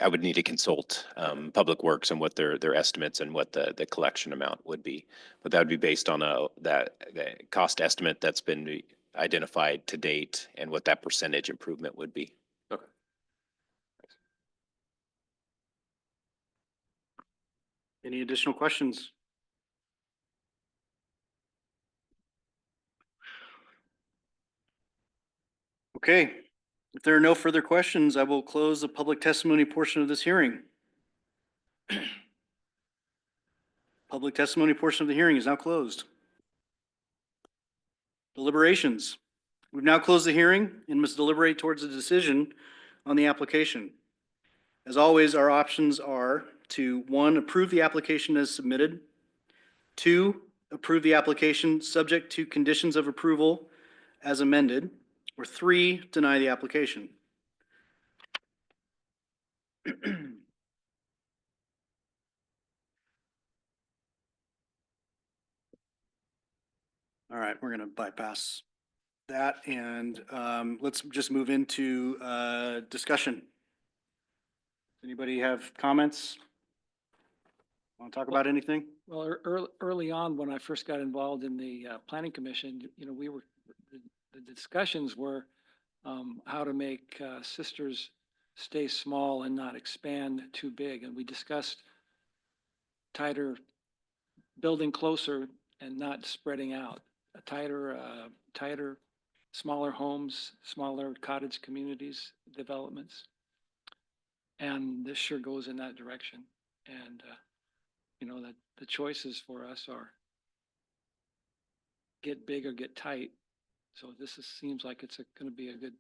would need to consult Public Works and what their estimates and what the collection amount would be. But that would be based on the cost estimate that's been identified to date and what that percentage improvement would be. Okay. Any additional questions? Okay, if there are no further questions, I will close the public testimony portion of this hearing. Public testimony portion of the hearing is now closed. Deliberations. We've now closed the hearing and must deliberate towards a decision on the application. As always, our options are to, 1, approve the application as submitted, 2, approve the application subject to conditions of approval as amended, or 3, deny the application. All right, we're going to bypass that and let's just move into discussion. Anybody have comments? Want to talk about anything? Well, early on, when I first got involved in the planning commission, the discussions were how to make Sisters stay small and not expand too big. And we discussed tighter, building closer and not spreading out, tighter, smaller homes, smaller cottage communities, developments. And this sure goes in that direction. And, that the choices for us are get big or get tight. So seems like it's going to be a good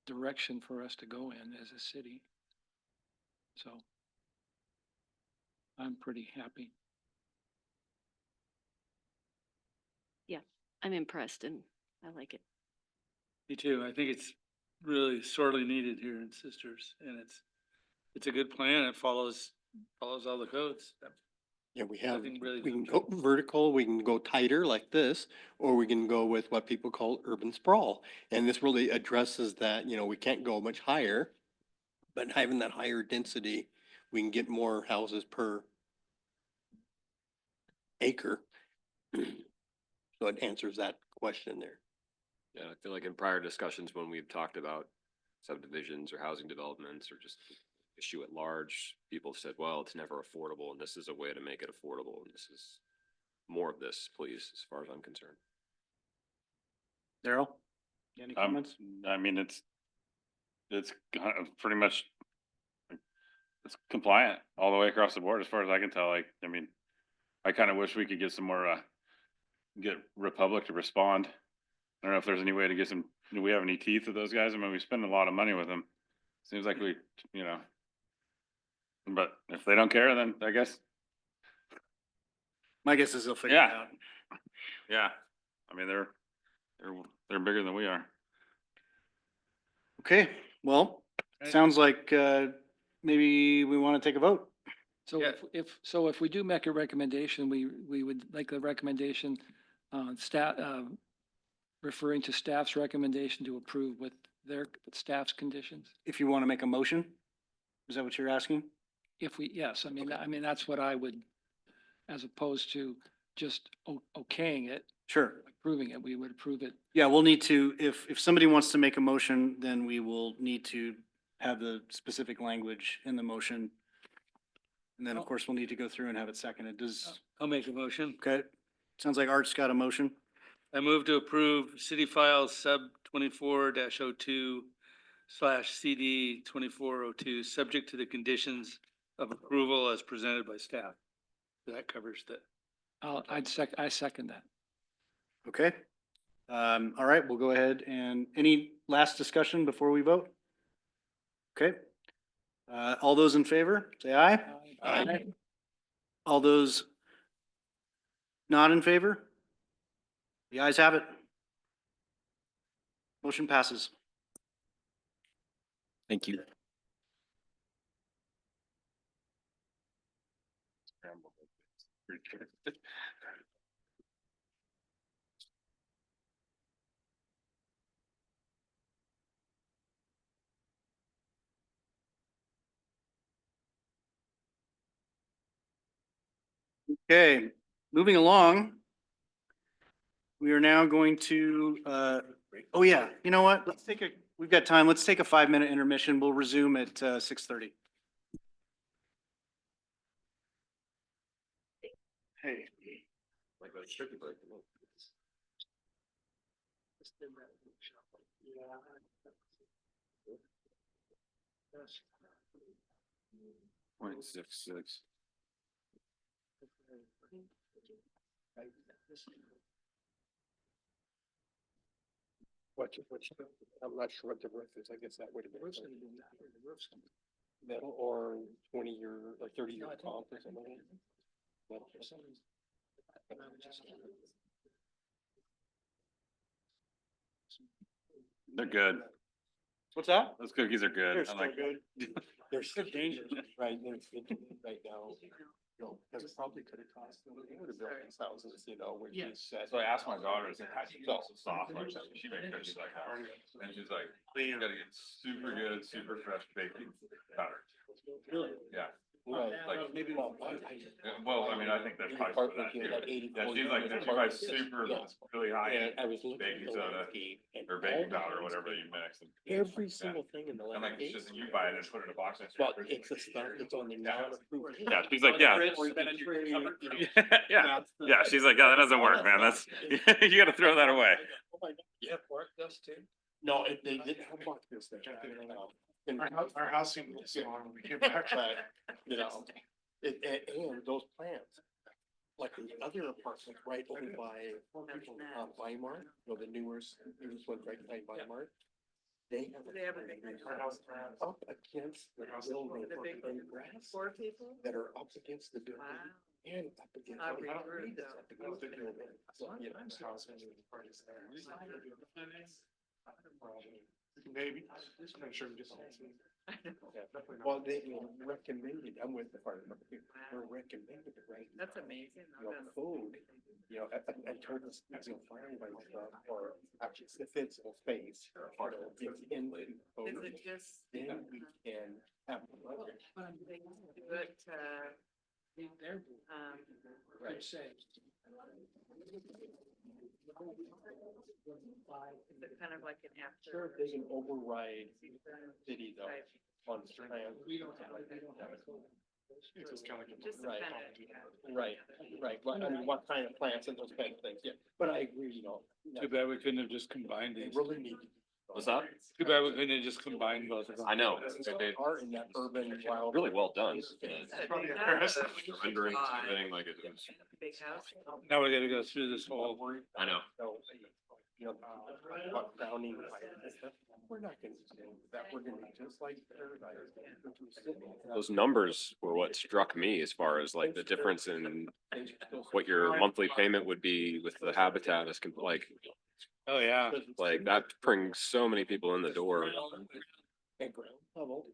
direction for us to go in as a city. So I'm pretty happy. Yeah, I'm impressed and I like it. Me too. I think it's really sorely needed here in Sisters, and it's a good plan. It follows all the codes. Yeah, we have, Nothing really we can to go vertical, we can go tighter like this, or we can go with what people call urban sprawl. And this really addresses that, we can't go much higher, but having that higher density, we can get more houses per acre. So it answers that question there. Yeah, I feel like in prior discussions when we've talked about subdivisions or housing developments or just issue at large. People said, well, it's never affordable and this is a way to make it affordable. And this is more of this, please, as far as I'm concerned. Daryl? Any comments? I mean, it's pretty much, it's compliant all the way across the board as far as I can tell. Like, I mean, I kind of wish we could get some more, get Republic to respond. I don't know if there's any way to get some, do we have any teeth with those guys? I mean, we spend a lot of money with them. Seems like we, you know, but if they don't care, then I guess, My guess is they'll figure it Yeah. out. yeah. I mean, they're bigger than we are. Okay, well, sounds like, maybe we want to take a vote. So if we do make a recommendation, we would like a recommendation, staff, referring to staff's recommendation to approve with their staff's conditions. If you want to make a motion, is that what you're asking? If we, yes, I mean, that's what I would, as opposed to just okaying it, Sure. approving it, we would approve it. Yeah, we'll need to, if somebody wants to make a motion, then we will need to have the specific language in the motion. And then, of course, we'll need to go through and have it seconded. Does, I'll make a motion. okay, sounds like Art's got a motion. I move to approve City File Sub 24-02/CD 2402, subject to the conditions of approval as presented by staff. That covers the. I second that. Okay. All right, we'll go ahead and, any last discussion before we vote? Okay. All those in favor, say aye. Aye. All those not in favor? The ayes have it. Motion passes. Thank you. Okay, moving along. We are now going to, oh yeah, you know what? We've got time. Let's take a 5-minute intermission. We'll resume at 6:30. Hey. Like a turkey break. 0.66. I'm not sure what the roof is. I guess that would have been metal or 20-year, like 30-year comp or something. They're good. What's that? Those cookies are good. They're I still like good. They're so dangerous, right? They're right now. Because it probably could have cost them, it would have built these houses, you know, where you said. So I asked my daughter, I said, how do you get so soft like that? She made cookies like that. And she's like, you gotta get super good, super fresh baking powder. Really? Yeah. Right. Like, Maybe not. well, I mean, I think there's probably for that too. Yeah, she's like, she buys super, really high end I was looking baking at the soda landscape and or baking powder or whatever you mix. And every single thing in the I'm like, it's landscape. just, you buy it and put it in a box. next to Well, your it's the refrigerator. stuff that's on the non-approved. Yeah, she's like, yeah. Yeah, yeah, she's like, yeah, that doesn't work, man. That's, you gotta throw that away. Yeah, pork does too. No, they didn't have pork this thing. Our house seemed to be on when we came back. But, you know, and those plants, like the other apartment right over by Weimar, you know, the newest one right by Weimar. They have up against the building in grass that are up against the building and up against. I don't read this up against the building. So, you know, Maybe. I'm sure we just. well, they recommended, I'm with the fire department, we're recommended, right? That's amazing. You know, food, you know, and turn this, you know, fire by stuff, or actually it's the physical space, part of it, it's in the food. just? Then we can have. They're, Um, right, say. Kind of like an after. Sure, they can override city though. On plan. Just Right. kind of. Right. Well, I mean, what kind of plants and those kind of things, yeah. But I agree, you know. Too bad we couldn't have just combined They these. really need. What's that? Too bad we couldn't have just combined both of them. I know. They are in that urban wild. Really well done. Big Renderings, everything like it was. house. Now we gotta go through this whole, I know. You know, what Browning. We're not gonna do that. We're gonna be just like paradise. Those numbers were what struck me as far as like the difference in what your monthly payment would be with the habitat is oh yeah, like that brings so many people in the door.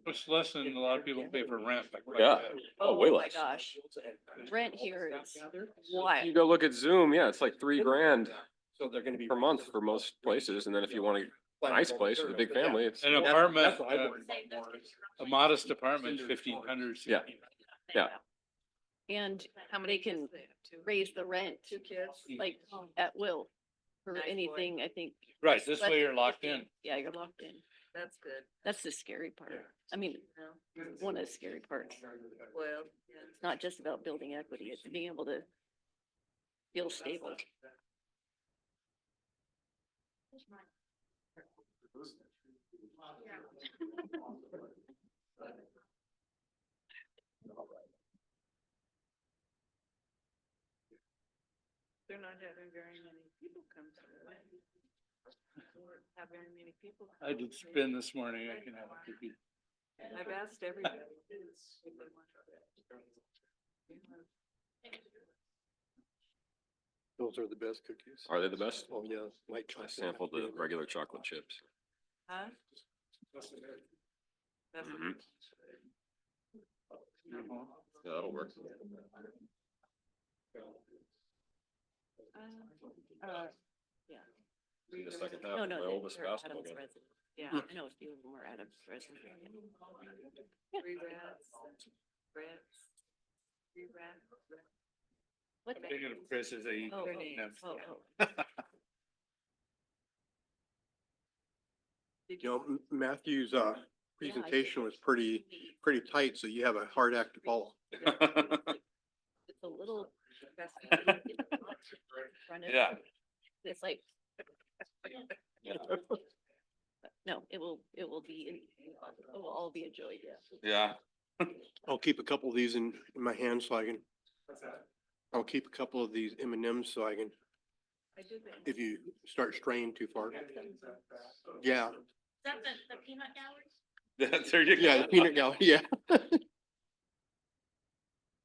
it's less than a lot of people pay for rent. Yeah. Oh, way my less. gosh. Rent here is wild. You go look at Zoom, yeah, it's like $3,000 So they're gonna be. per month for most places. And then if you want a nice place with a big family, it's. An apartment, a modest apartment, 1,500. Yeah. Yeah. And they can raise the rent, Two kids. like, at will, for Nice boy. anything, I think. Right, this way you're locked in. Yeah, you're locked in. That's good. That's the scary part. I mean, one of the scary parts. Well, yeah. It's not just about building equity, it's being able to feel stable. They're not having very many people come through. Have very many people. I did spin this morning, I can have a cookie. I've asked everybody. Those are the best cookies. Are they the best? Oh, yeah, white I chocolate. sampled the regular chocolate chips. Huh? That's Mhm. Yeah, that'll work. Yeah. The second half No, of no, my they're oldest basketball Adams game. residents. Yeah, I know a few of them were Adams residents. Three rats, rats, three rats. What I'm the? thinking of Chris as a. Oh, Their oh, names, oh, yeah. oh. Did You know, Matthew's, I presentation did. was pretty tight, so you have a hard act to follow. It's a little. front end. Yeah. It's like. No, it will be, it will all be a joy, yeah. Yeah. I'll keep a couple of these in my hand so I can. I'll keep a couple of these M&Ms so I can, I did that. if you start straying too far. Yeah, Is that the peanut gallery? There you go. yeah, the peanut gallery, yeah.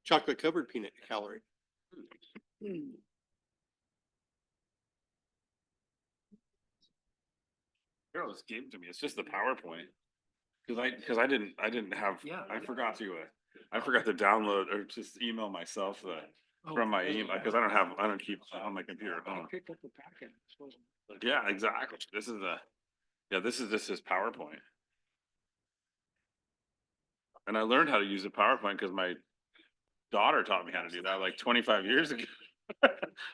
Chocolate covered peanut gallery. Carol just gave it to me. It's just the PowerPoint. Cause I didn't have, I forgot to download or just email myself from my email, cause I don't keep on my computer at home. Pick up the packet. Yeah, exactly. This is just his PowerPoint. And I learned how to use a PowerPoint because my daughter taught me how to do that like 25 years ago.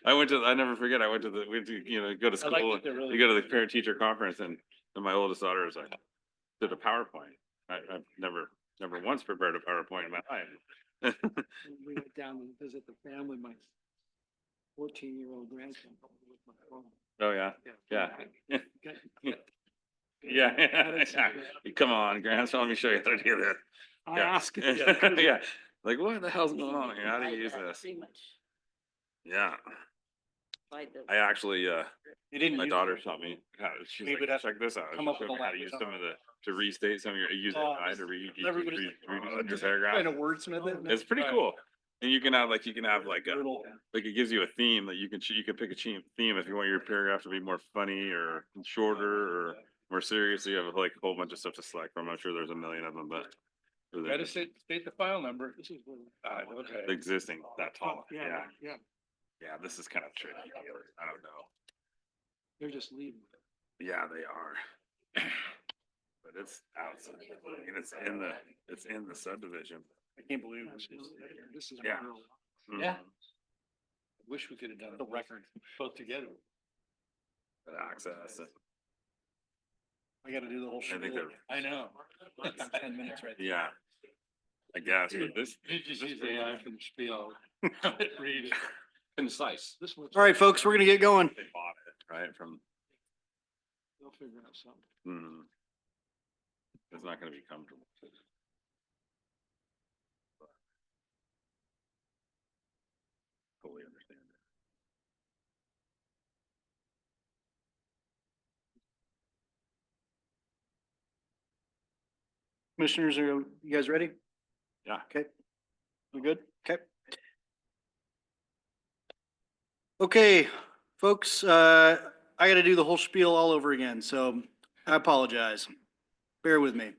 I never forget, I went to, go to I like school, that they're really- you go to the parent teacher conference and my oldest daughter was like, did a PowerPoint. I've never once prepared a PowerPoint in my life. We went down and visit the family, my 14-year-old grandson with my phone. Oh, yeah, yeah. Got- Yeah. Come on, grandson, let me show you how to do this. I Yeah. asked. Yeah, like what the hell's going on here? How do you use this? Pretty much Yeah, by the. I actually, You didn't my use- daughter taught me how, she's We like, would have to check this out. come She up with showed me a how to use some of to restate some of use it, Uh, to read everybody's your paragraph. Kind of wordsmith it. It's pretty Right. cool. And you can have like it gives you a theme that you can pick a theme if you want your paragraph to be more funny or shorter or more serious. You have like a whole bunch of stuff to select from. I'm sure there's a million of them, but for Gotta the state the file number. This is what. Okay. existing, that tall, yeah. Yeah, Yeah, this is kind of tricky. I don't know. they're just leaving. Yeah, they are. But it's outside. I mean, it's in the subdivision. I can't believe This is. Yeah. real. Mhm. Yeah. Wish we could have done a record both together. Access. I gotta do the whole I think spiel. they're- I know. It's 10 minutes right there. Yeah. I guess, but this. You just use AI for the spiel. Read it. Concise. All right, folks, we're gonna get going. They bought it, right, from, They'll figure out something. it's not gonna be comfortable. Fully understand it. Commissioners, are you guys ready? Yeah. Okay. We good? Okay. Okay, folks, I gotta do the whole spiel all over again, so I apologize. Bear with me.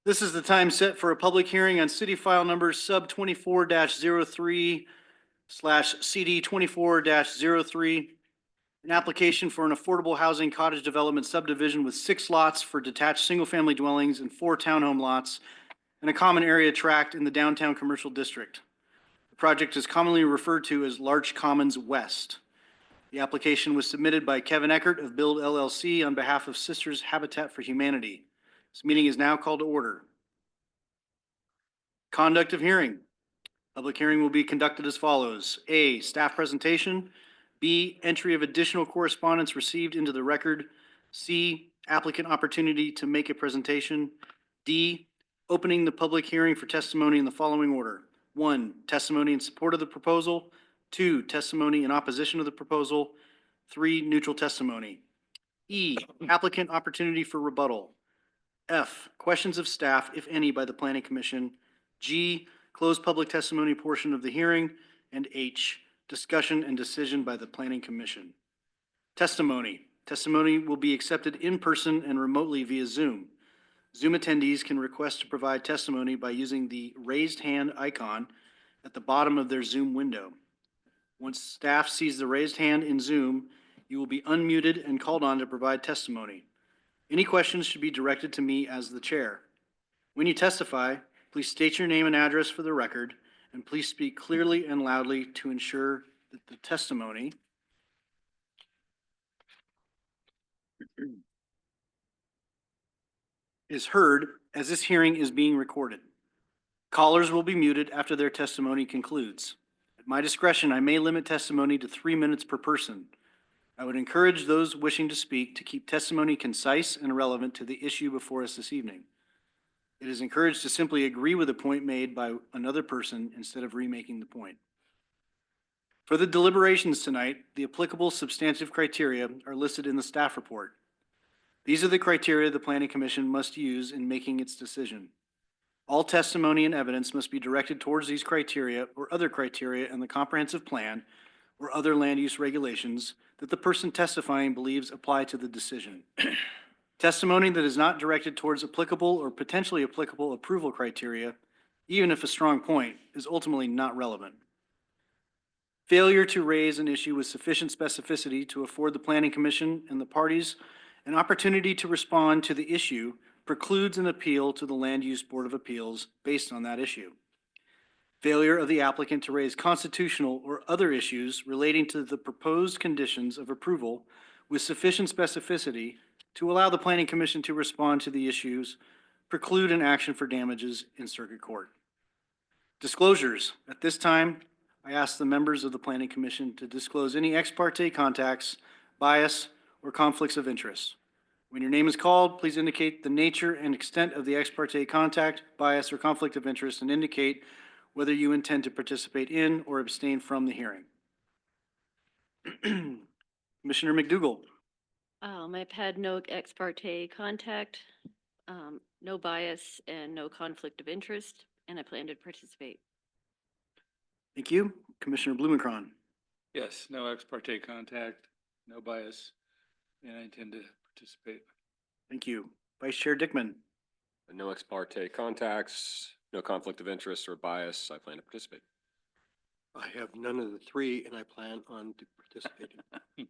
This is the time set for a public hearing on city file number sub 24-03/CD 24-03. An application for an affordable housing cottage development subdivision with 6 lots for detached single-family dwellings and 4 townhome lots and a common area tract in the downtown commercial district. The project is commonly referred to as Larch Commons West. The application was submitted by Kevin Eckert of Build LLC on behalf of Sisters Habitat for Humanity. This meeting is now called to order. Conduct of hearing. Public hearing will be conducted as follows. A, staff presentation. B, entry of additional correspondence received into the record. C, applicant opportunity to make a presentation. D, opening the public hearing for testimony in the following order. 1, testimony in support of the proposal. 2, testimony in opposition to the proposal. 3, neutral testimony. E, applicant opportunity for rebuttal. F, questions of staff, if any, by the Planning Commission. G, closed public testimony portion of the hearing. And H, discussion and decision by the Planning Commission. Testimony. Testimony will be accepted in person and remotely via Zoom. Zoom attendees can request to provide testimony by using the raised hand icon at the bottom of their Zoom window. Once staff sees the raised hand in Zoom, you will be unmuted and called on to provide testimony. Any questions should be directed to me as the chair. When you testify, please state your name and address for the record, and please speak clearly and loudly to ensure that the testimony is heard as this hearing is being recorded. Callers will be muted after their testimony concludes. At my discretion, I may limit testimony to 3 minutes per person. I would encourage those wishing to speak to keep testimony concise and relevant to the issue before us this evening. It is encouraged to simply agree with a point made by another person instead of remaking the point. For the deliberations tonight, the applicable substantive criteria are listed in the staff report. These are the criteria the Planning Commission must use in making its decision. All testimony and evidence must be directed towards these criteria or other criteria in the comprehensive plan or other land use regulations that the person testifying believes apply to the decision. Testimony that is not directed towards applicable or potentially applicable approval criteria, even if a strong point, is ultimately not relevant. Failure to raise an issue with sufficient specificity to afford the Planning Commission and the parties an opportunity to respond to the issue precludes an appeal to the Land Use Board of Appeals based on that issue. Failure of the applicant to raise constitutional or other issues relating to the proposed conditions of approval with sufficient specificity to allow the Planning Commission to respond to the issues preclude an action for damages in circuit court. Disclosures. At this time, I ask the members of the Planning Commission to disclose any ex parte contacts, bias, or conflicts of interest. When your name is called, please indicate the nature and extent of the ex parte contact, bias, or conflict of interest and indicate whether you intend to participate in or abstain from the hearing. Commissioner McDougall. I've had no ex parte contact, no bias, and no conflict of interest, and I plan to participate. Thank you. Commissioner Blumenkron. Yes, no ex parte contact, no bias, and I intend to participate. Thank you. Vice Chair Dickman. No ex parte contacts, no conflict of interest or bias. I plan to participate. I have none of the 3 and I plan on participating.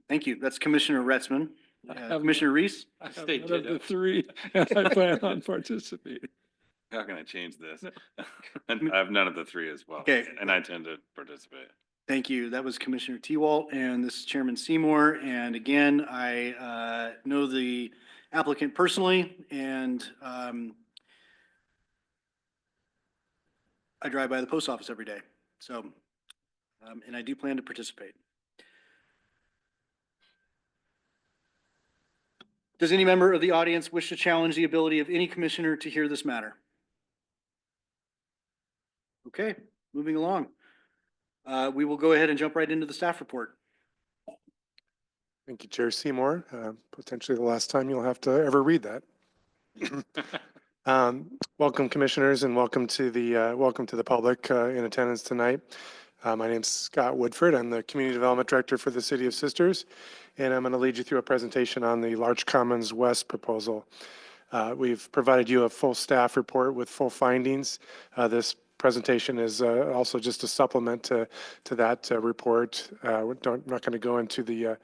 Thank you. That's Commissioner Retzman. I have Commissioner Reese. I have Stay none of the ditto. 3, and I plan on participating. How can I change this? And I have none of the 3 as well. Okay. And I tend to participate. Thank you. That was Commissioner T-Walt, and this is Chairman Seymour. And again, I know the applicant personally, and I drive by the post office every day. So, and I do plan to participate. Does any member of the audience wish to challenge the ability of any commissioner to hear this matter? Okay, moving along. We will go ahead and jump right into the staff report. Thank you, Chair Seymour. Potentially the last time you'll have to ever read that. Welcome, commissioners, and welcome to the public in attendance tonight. My name's Scott Woodford. I'm the Community Development Director for the City of Sisters, and I'm going to lead you through a presentation on the Larch Commons West proposal. We've provided you a full staff report with full findings. This presentation is also just a supplement to that report. I'm not going to go into the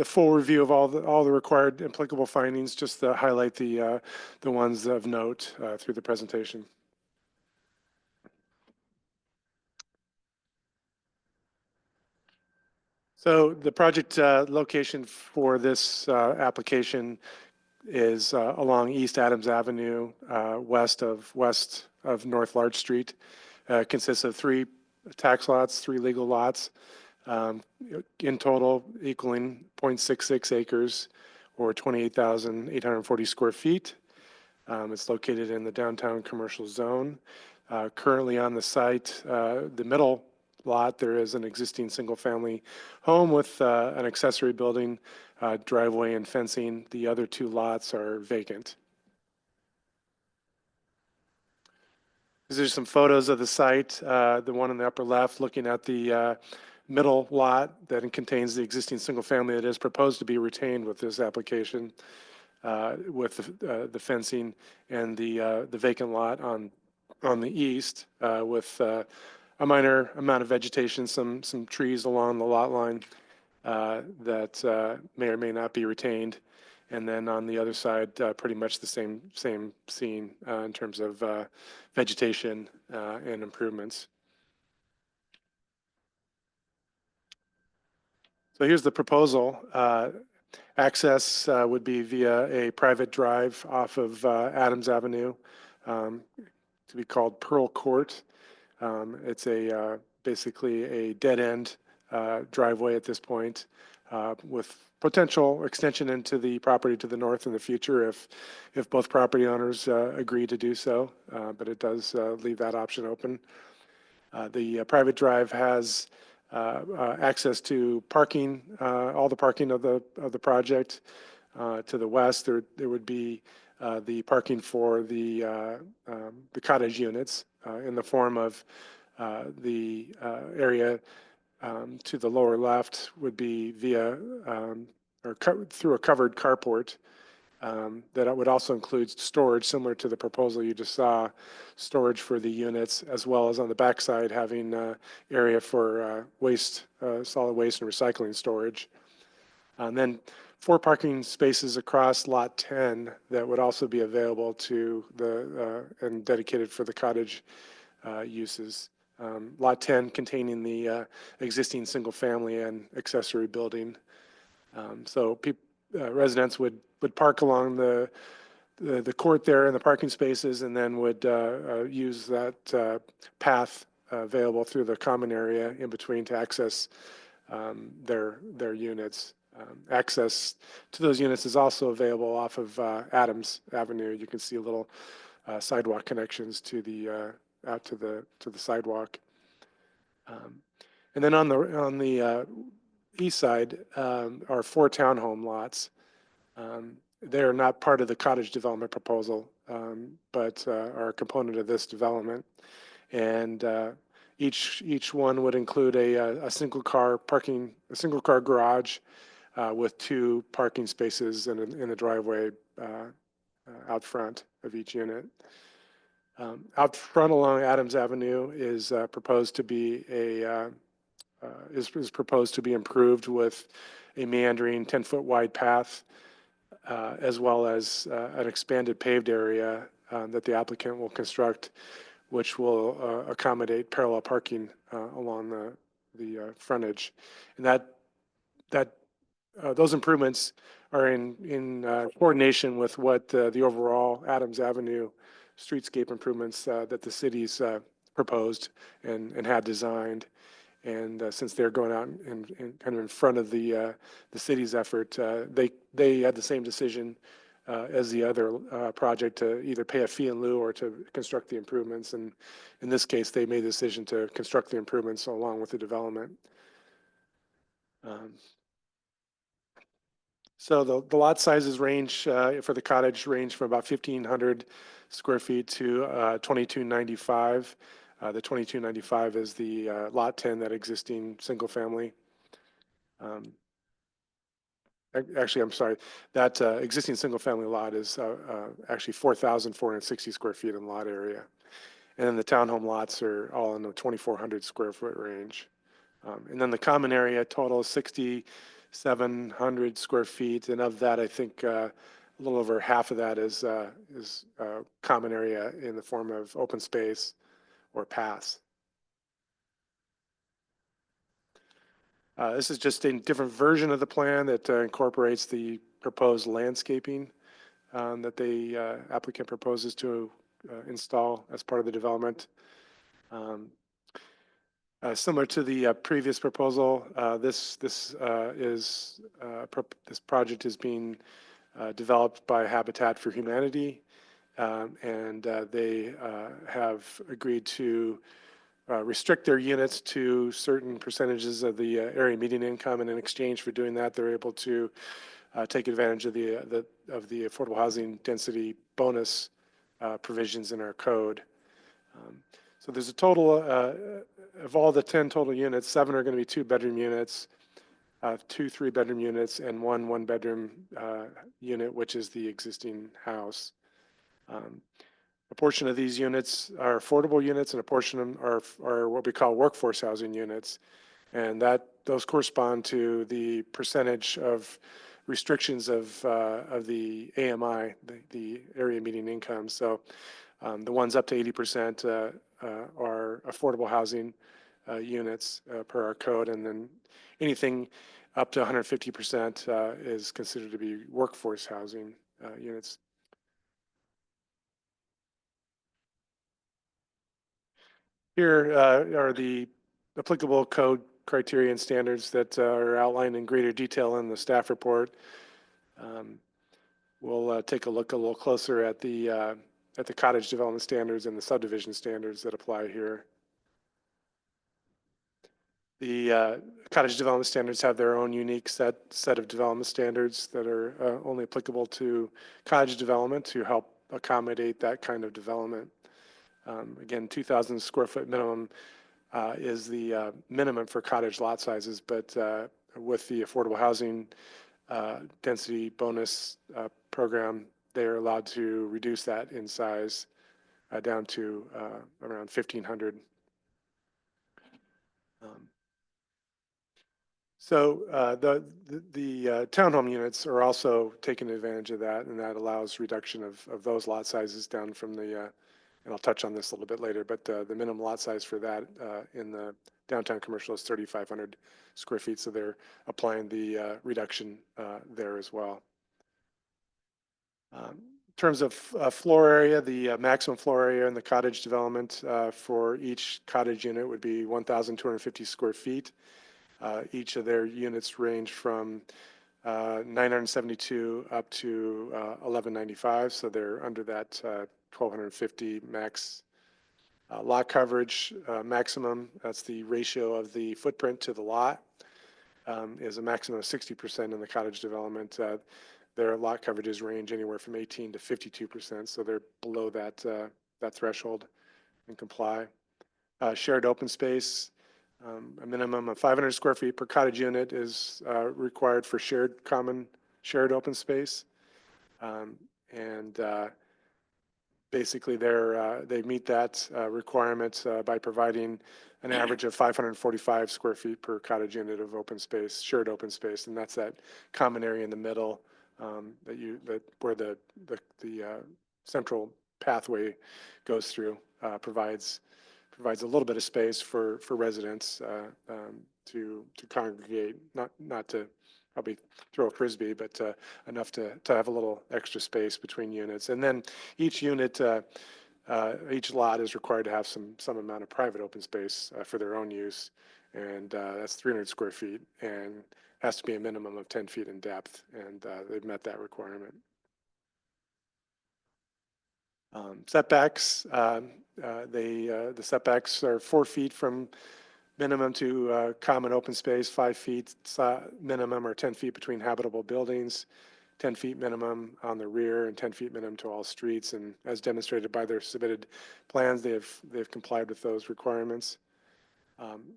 full review of all the required applicable findings, just to highlight the ones of note through the presentation. So the project location for this application is along East Adams Avenue, west of North Larch Street. Consists of 3 tax lots, 3 legal lots, in total equaling 0.66 acres or 28,840 square feet. It's located in the downtown commercial zone. Currently on the site, the middle lot, there is an existing single-family home with an accessory building, driveway, and fencing. The other 2 lots are vacant. These are some photos of the site. The one in the upper left looking at the middle lot that contains the existing single family that is proposed to be retained with this application, with the fencing, and the vacant lot on the east with a minor amount of vegetation, some trees along the lot line that may or may not be retained. And then on the other side, pretty much the same scene in terms of vegetation and improvements. So here's the proposal. Access would be via a private drive off of Adams Avenue, to be called Pearl Court. It's basically a dead-end driveway at this point, with potential extension into the property to the north in the future if both property owners agree to do so, but it does leave that option open. The private drive has access to parking, all the parking of the project. To the west, there would be the parking for the cottage units in the form of the area to the lower left would be via or through a covered carport that would also include storage similar to the proposal you just saw, storage for the units, as well as on the backside having area for solid waste and recycling storage. And then 4 parking spaces across lot 10 that would also be available to and dedicated for the cottage uses. Lot 10 containing the existing single family and accessory building. So residents would park along the court there in the parking spaces, and then would use that path available through the common area in between to access their units. Access to those units is also available off of Adams Avenue. You can see a little sidewalk connections to the out to the sidewalk. And then on the east side are 4 townhome lots. They're not part of the cottage development proposal, but are a component of this development. And each one would include a single car garage with 2 parking spaces in the driveway out front of each unit. Out front along Adams Avenue is proposed to be proposed to be improved with a meandering 10-foot wide path, as well as an expanded paved area that the applicant will construct, which will accommodate parallel parking along the frontage. And those improvements are in coordination with what the overall Adams Avenue streetscape improvements that the city's proposed and had designed. And since they're going out and kind of in front of the city's effort, they had the same decision as the other project to either pay a fee in lieu or to construct the improvements. And in this case, they made the decision to construct the improvements along with the development. So the lot sizes range for the cottage range from about 1,500 square feet to 2,295. The 2,295 is the lot 10, that existing single family. Actually, I'm sorry, that existing single family lot is actually 4,460 square feet in lot area. And then the townhome lots are all in the 2,400 square foot range. And then the common area total is 6,700 square feet. And of that, I think a little over half of that is common area in the form of open space or paths. This is just a different version of the plan that incorporates the proposed landscaping that the applicant proposes to install as part of the development. Similar to the previous proposal, this project is being developed by Habitat for Humanity, and they have agreed to restrict their units to certain percentages of the area median income, and in exchange for doing that, they're able to take advantage of the affordable housing density bonus provisions in our code. So there's a total of all the 10 total units, 7 are going to be 2-bedroom units, 2 3-bedroom units, and 1 1-bedroom unit, which is the existing house. A portion of these units are affordable units, and a portion of them are what we call workforce housing units. And those correspond to the percentage of restrictions of the AMI, the area median income. So the ones up to 80% are affordable housing units per our code, and then anything up to 150% is considered to be workforce housing units. Here are the applicable code criteria and standards that are outlined in greater detail in the staff report. We'll take a look a little closer at the cottage development standards and the subdivision standards that apply here. The cottage development standards have their own unique set of development standards that are only applicable to cottage development to help accommodate that kind of development. Again, 2,000 square foot minimum is the minimum for cottage lot sizes, but with the affordable housing density bonus program, they are allowed to reduce that in size down to around 1,500. So the townhome units are also taking advantage of that, and that allows reduction of those lot sizes down from the and I'll touch on this a little bit later, but the minimum lot size for that in the downtown commercial is 3,500 square feet. So they're applying the reduction there as well. In terms of floor area, the maximum floor area in the cottage development for each cottage unit would be 1,250 square feet. Each of their units range from 972 up to 1195, so they're under that 1,250 max lot coverage maximum. That's the ratio of the footprint to the lot, is a maximum of 60% in the cottage development. Their lot coverages range anywhere from 18 to 52%, so they're below that threshold and comply. Shared open space, a minimum of 500 square feet per cottage unit is required for shared open space. Basically they meet that requirement by providing an average of 545 square feet per cottage unit of open space, shared open space, and that's that common area in the middle where the central pathway goes through, provides provides a little bit of space for residents to congregate, not to probably throw a frisbee, but enough to have a little extra space between units. And then each unit, each lot is required to have some amount of private open space for their own use. And that's 300 square feet and has to be a minimum of 10 feet in depth. And they've met that requirement. Setbacks, the setbacks are 4 feet from minimum to common open space, 5 feet minimum or 10 feet between habitable buildings, 10 feet minimum on the rear, and 10 feet minimum to all streets. And as demonstrated by their submitted plans, they've complied with those requirements.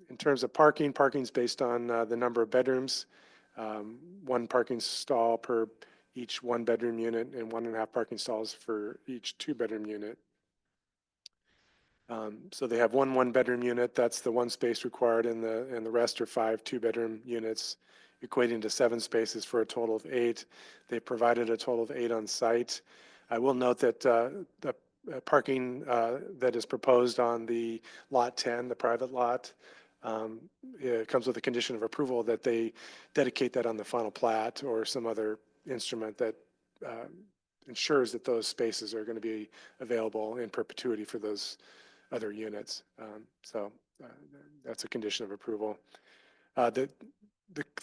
In terms of parking, parking's based on the number of bedrooms, 1 parking stall per each 1-bedroom unit, and 1.5 parking stalls for each 2-bedroom unit. So they have 1 1-bedroom unit. That's the 1 space required, and the rest are 5 2-bedroom units, equating to 7 spaces for a total of 8. They provided a total of 8 on site. I will note that the parking that is proposed on the lot 10, the private lot, it comes with a condition of approval that they dedicate that on the final plat or some other instrument that ensures that those spaces are going to be available in perpetuity for those other units. So that's a condition of approval. The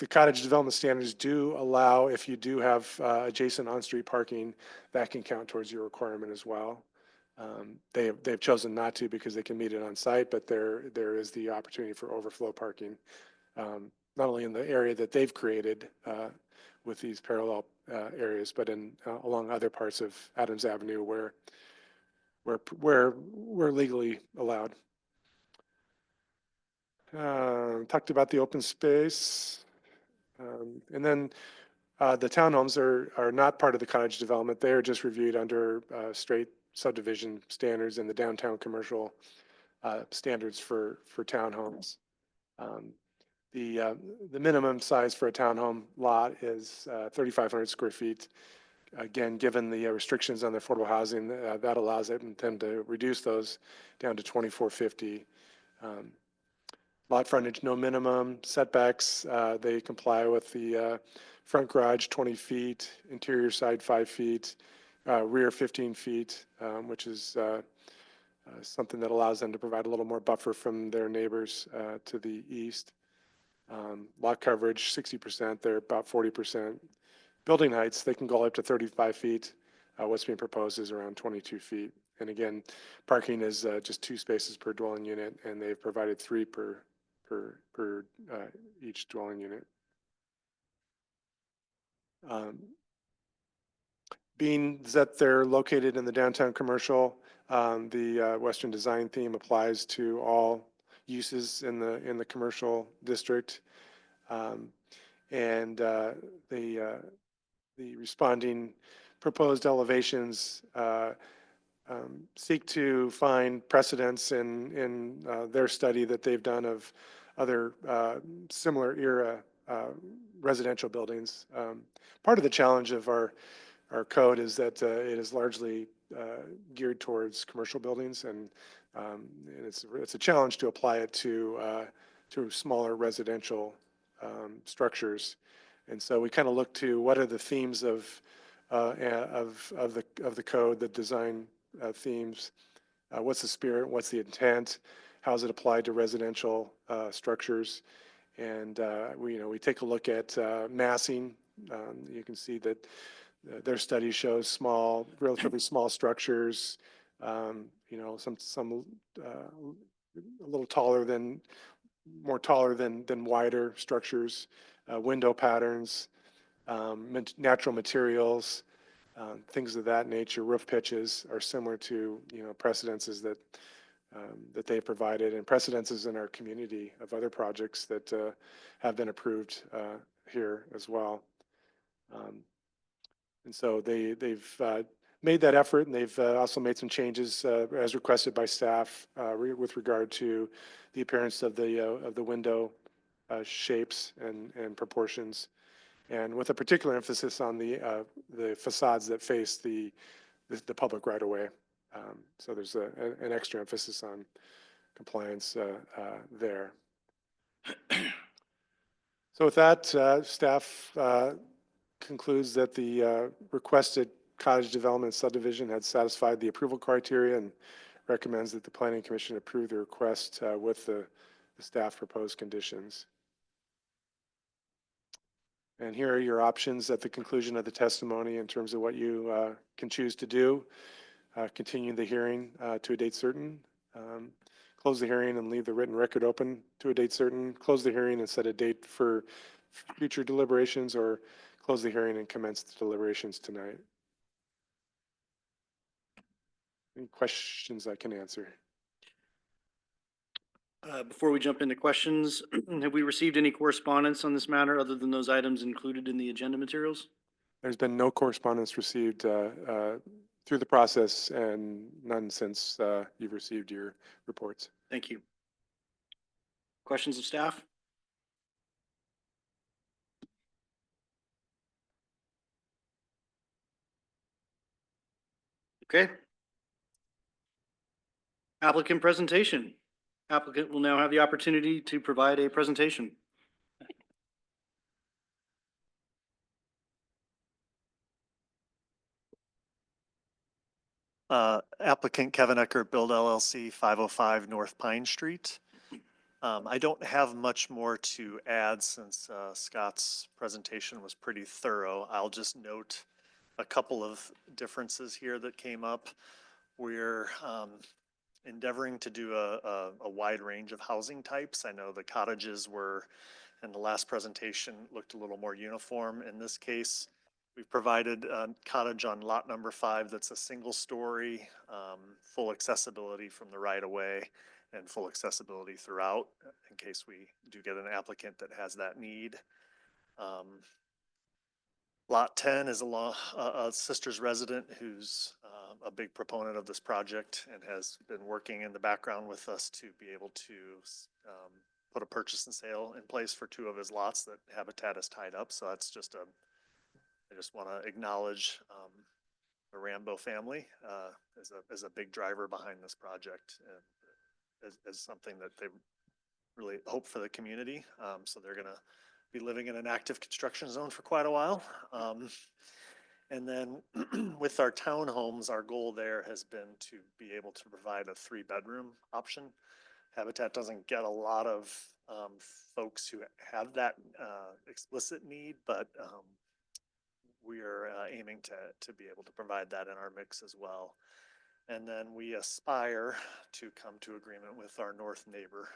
cottage development standards do allow, if you do have adjacent on-street parking, that can count towards your requirement as well. They've chosen not to because they can meet it on site, but there is the opportunity for overflow parking, not only in the area that they've created with these parallel areas, but in along other parts of Adams Avenue where legally allowed. Talked about the open space, and then the townhomes are not part of the cottage development. They are just reviewed under straight subdivision standards and the downtown commercial standards for townhomes. The minimum size for a townhome lot is 3,500 square feet. Again, given the restrictions on the affordable housing, that allows them to reduce those down to 2,450. Lot frontage, no minimum. Setbacks, they comply with the front garage 20 feet, interior side 5 feet, rear 15 feet, which is something that allows them to provide a little more buffer from their neighbors to the east. Lot coverage, 60%, they're about 40%. Building heights, they can go up to 35 feet. What's being proposed is around 22 feet. And again, parking is just 2 spaces per dwelling unit, and they've provided 3 per each dwelling unit. Being that they're located in the downtown commercial, the Western design theme applies to all uses in the commercial district. And the responding proposed elevations seek to find precedents in their study that they've done of other similar era residential buildings. Part of the challenge of our code is that it is largely geared towards commercial buildings, and it's a challenge to apply it to smaller residential structures. And so we kind of look to what are the themes of the code, the design themes. What's the spirit? What's the intent? How is it applied to residential structures? And we take a look at massing. You can see that their study shows relatively small structures. Some a little more taller than wider structures. Window patterns, natural materials, things of that nature. Roof pitches are similar to precedences that they provided, and precedences in our community of other projects that have been approved here as well. And so they've made that effort, and they've also made some changes as requested by staff with regard to the appearance of the window shapes and proportions, and with a particular emphasis on the facades that face the public right of way. So there's an extra emphasis on compliance there. So with that, staff concludes that the requested cottage development subdivision had satisfied the approval criteria and recommends that the Planning Commission approve the request with the staff proposed conditions. And here are your options at the conclusion of the testimony in terms of what you can choose to do. Continue the hearing to a date certain, close the hearing and leave the written record open to a date certain, close the hearing and set a date for future deliberations, or close the hearing and commence the deliberations tonight. Any questions I can answer? Before we jump into questions, have we received any correspondence on this matter other than those items included in the agenda materials? There's been no correspondence received through the process, and none since you've received your reports. Thank you. Questions of staff? Okay. Applicant presentation. Applicant will now have the opportunity to provide a presentation. Applicant Kevin Eckert, Build LLC, 505 North Pine Street. I don't have much more to add since Scott's presentation was pretty thorough. I'll just note a couple of differences here that came up. We're endeavoring to do a wide range of housing types. I know the cottages were, in the last presentation, looked a little more uniform. In this case, we've provided a cottage on lot number 5 that's a single story, full accessibility from the right of way and full accessibility throughout in case we do get an applicant that has that need. Lot 10 is a sister's resident who's a big proponent of this project and has been working in the background with us to be able to put a purchase and sale in place for 2 of his lots that Habitat has tied up. So that's just I just want to acknowledge the Rambo family as a big driver behind this project and as something that they really hope for the community. So they're going to be living in an active construction zone for quite a while. And then with our townhomes, our goal there has been to be able to provide a 3-bedroom option. Habitat doesn't get a lot of folks who have that explicit need, but we are aiming to be able to provide that in our mix as well. And then we aspire to come to agreement with our north neighbor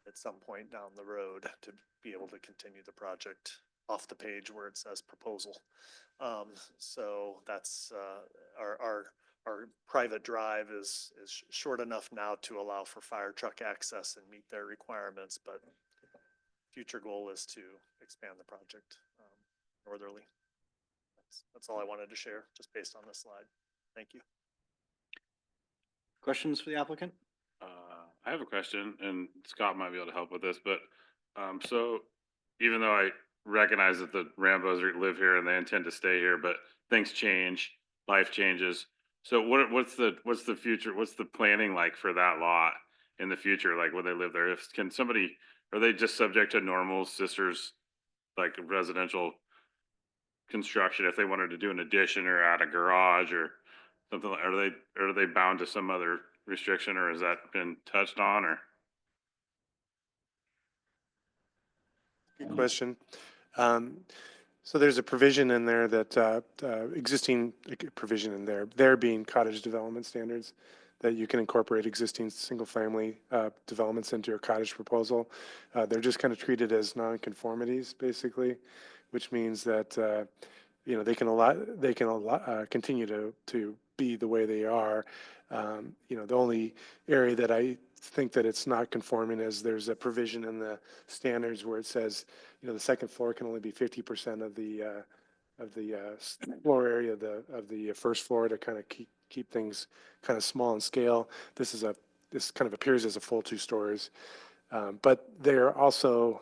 at some point down the road to be able to continue the project off the page where it says proposal. So that's our private drive is short enough now to allow for fire truck access and meet their requirements, but future goal is to expand the project northerly. That's all I wanted to share, just based on this slide. Thank you. Questions for the applicant? I have a question, and Scott might be able to help with this, but so even though I recognize that the Rambos live here and they intend to stay here, but things change, life changes. So what's the future? What's the planning like for that lot in the future? Like, will they live there? Are they just subject to normal sisters, like residential construction? If they wanted to do an addition or add a garage or something, are they bound to some other restriction, or has that been touched on, or? Good question. So there's a provision in there that existing provision in there being cottage development standards, that you can incorporate existing single-family developments into your cottage proposal. They're just kind of treated as non-conformities, basically, which means that they can continue to be the way they are. The only area that I think that it's not conforming is there's a provision in the standards where it says, the second floor can only be 50% of the floor area of the first floor to kind of keep things kind of small in scale. This kind of appears as a full 2 stories, but they're also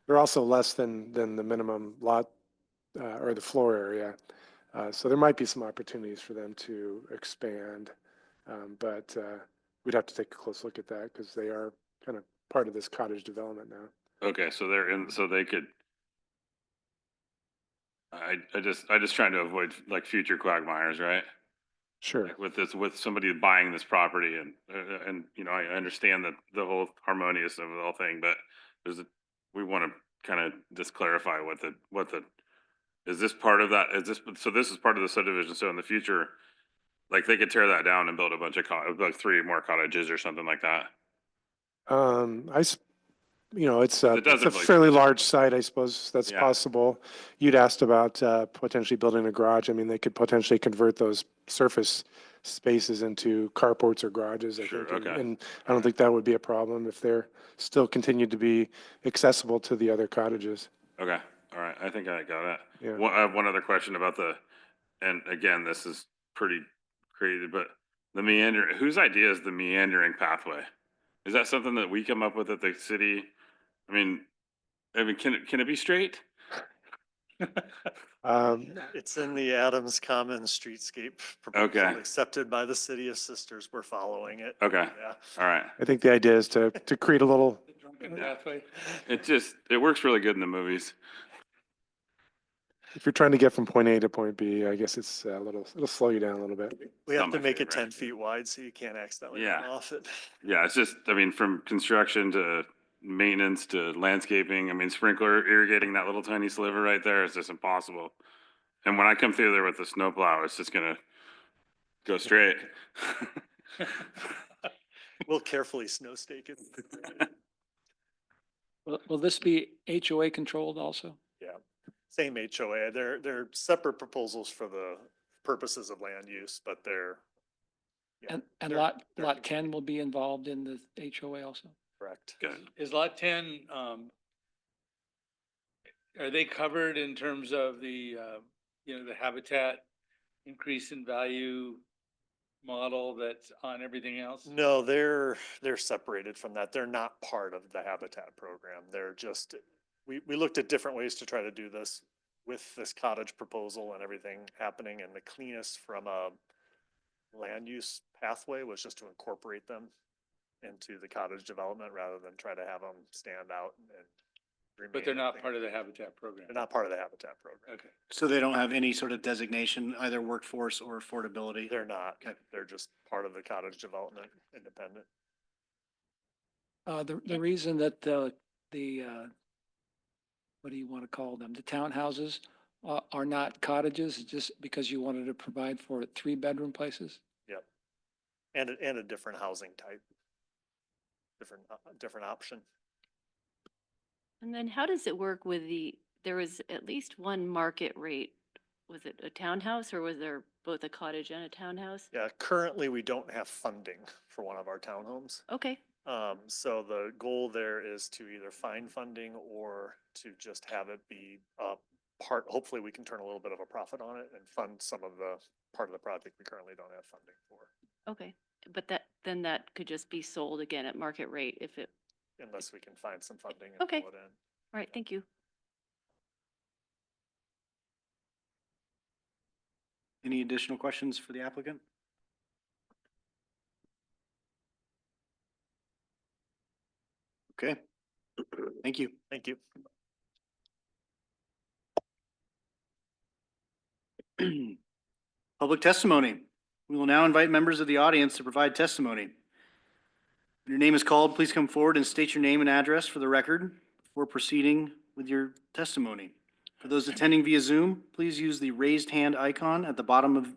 less than the minimum lot or the floor area. So there might be some opportunities for them to expand, but we'd have to take a close look at that because they are kind of part of this cottage development now. Okay, so they're in, so they could. I just trying to avoid like future quagmires, right? Sure. Like with this, with somebody buying this property and, you know, I understand that the whole harmonious of the whole thing, but we want to kind of just clarify is this part of that, so this is part of the subdivision, so in the future, like they could tear that down and build a bunch of like 3 more cottages or something like that. It's It doesn't a really- fairly large site, I suppose that's Yeah. possible. You'd asked about potentially building a garage. I mean, they could potentially convert those surface spaces into carports or garages, I Sure, think. okay. And I don't think that would be a problem if they're still continued to be accessible to the other cottages. Okay, all right, I think I got it. Yeah. I have one other question about and again, this is pretty crazy, but whose idea is the meandering pathway? Is that something that we come up with at the city? I mean, can it be straight? It's in the Adams Common Streetscape proposal Okay. accepted by the city of Sisters. We're following it. Okay, Yeah. all right. I think the idea is to create a little, Pathway. It works really good in the movies. if you're trying to get from point A to point B, I guess it's it'll slow you down a little bit. We Not have to my make it favorite. 10 feet wide so you can't accidentally Yeah. run off it. Yeah, it's just, I mean, from construction to maintenance to landscaping, I mean, sprinkler irrigating that little tiny sliver right there is just impossible. And when I come through there with the snowplow, it's just gonna go straight. We'll carefully snow stake it. Will this be HOA controlled also? Yeah, same HOA. They're separate proposals for the purposes of land use, but they're. yeah, And they're- lot they're 10 will be involved in the HOA also? Correct. Good. Is lot 10, are they covered in terms of the, the habitat increase in value model that's on everything else? No, they're separated from that. They're not part of the habitat program. They're just, we looked at different ways to try to do this with this cottage proposal and everything happening, and the cleanest from a land use pathway was just to incorporate them into the cottage development rather than try to have them stand out and. But they're not part of the habitat program? They're not part of the habitat program. Okay. So they don't have any sort of designation, either workforce or affordability? They're not. Okay. They're just part of the cottage development, independent. The reason that the what do you want to call them? The townhouses are not cottages, is just because you wanted to provide for 3-bedroom places? Yep. And a different housing type. Different option. And then how does it work with there was at least one market rate. Was it a townhouse or was there both a cottage and a townhouse? Yeah, currently we don't have funding for one of our townhomes. Okay, So the goal there is to either find funding or to just have it be part, hopefully we can turn a little bit of a profit on it and fund some of the part of the project we currently don't have funding for, okay. But then that could just be sold again at market rate if it, unless we can find some funding and Okay. pull it in. all right, thank you. Any additional questions for the applicant? Okay, thank you. Thank you. Public testimony. We will now invite members of the audience to provide testimony. When your name is called, please come forward and state your name and address for the record before proceeding with your testimony. For those attending via Zoom, please use the raised hand icon at the bottom of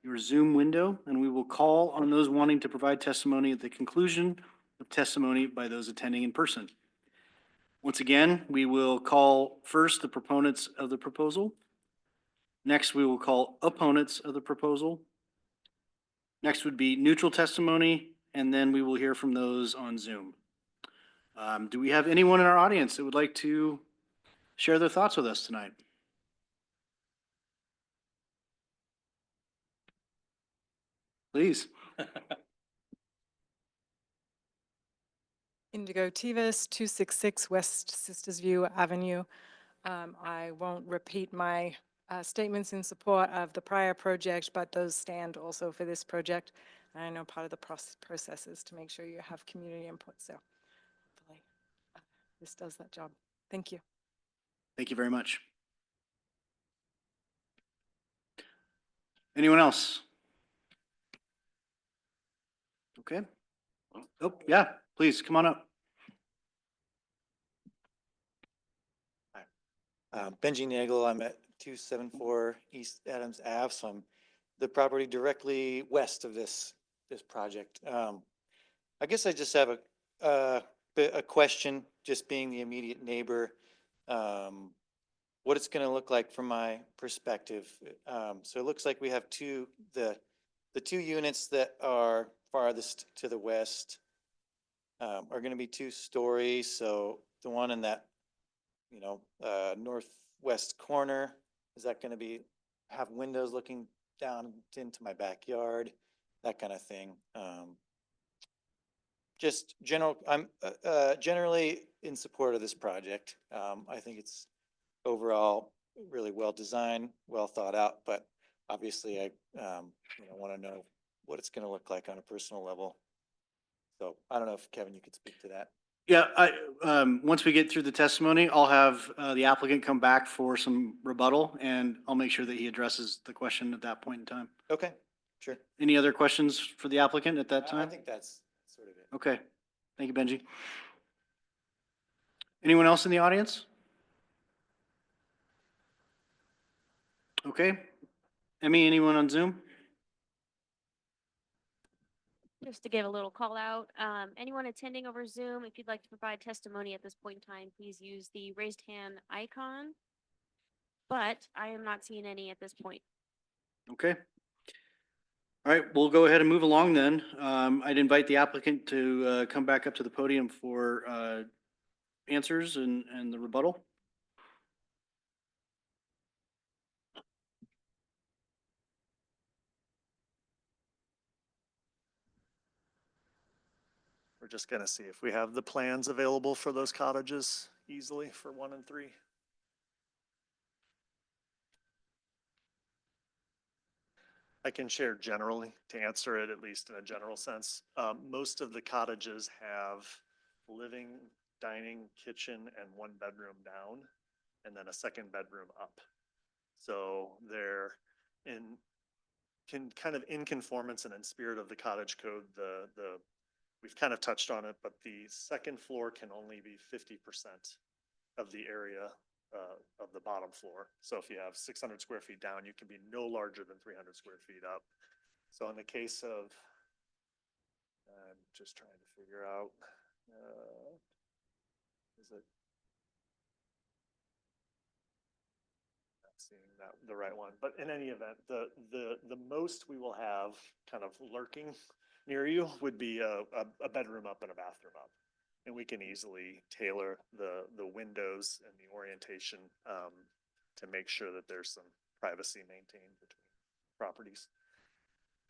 your Zoom window, and we will call on those wanting to provide testimony at the conclusion of testimony by those attending in person. Once again, we will call first the proponents of the proposal. Next, we will call opponents of the proposal. Next would be neutral testimony, and then we will hear from those on Zoom. Do we have anyone in our audience that would like to share their thoughts with us tonight? Please. Indigo Tivas, 266 West Sisters View Avenue. I won't repeat my statements in support of the prior project, but those stand also for this project. I know part of the process is to make sure you have community input, so hopefully this does that job. Thank you. Thank you very much. Anyone else? Okay. Oh, yeah, please, come on up. Benji Nagel, I'm at 274 East Adams Ave, so I'm the property directly west of this project. I guess I just have a question, just being the immediate neighbor, what it's gonna look like from my perspective. So it looks like we have the two units that are farthest to the west are gonna be 2 stories, so the one in that northwest corner, is that gonna have windows looking down into my backyard, that kind of thing? Just I'm generally in support of this project. I think it's overall really well designed, well thought out, but obviously I want to know what it's gonna look like on a personal level. So I don't know if Kevin, you could speak to that. Yeah, once we get through the testimony, I'll have the applicant come back for some rebuttal, and I'll make sure that he addresses the question at that point in time. Okay, sure. Any other questions for the applicant at that I time? think that's sort of it. Okay, thank you, Benji. Anyone else in the audience? Okay. Emmy, anyone on Zoom? Just to give a little call out, anyone attending over Zoom, if you'd like to provide testimony at this point in time, please use the raised hand icon. But I am not seeing any at this point. Okay. All right, we'll go ahead and move along then. I'd invite the applicant to come back up to the podium for answers and the rebuttal. We're just gonna see if we have the plans available for those cottages easily for 1 and 3. I can share generally to answer it, at least in a general sense. Most of the cottages have living, dining, kitchen, and 1 bedroom down, and then a 2nd bedroom up. So they're kind of in conformance and in spirit of the cottage code. We've kind of touched on it, but the 2nd floor can only be 50% of the area of the bottom floor. So if you have 600 square feet down, you can be no larger than 300 square feet up. So in the case of, I'm just trying to figure out, is it? Not seeing that the right one, but in any event, the most we will have kind of lurking near you would be a bedroom up and a bathroom up. And we can easily tailor the windows and the orientation to make sure that there's some privacy maintained between properties.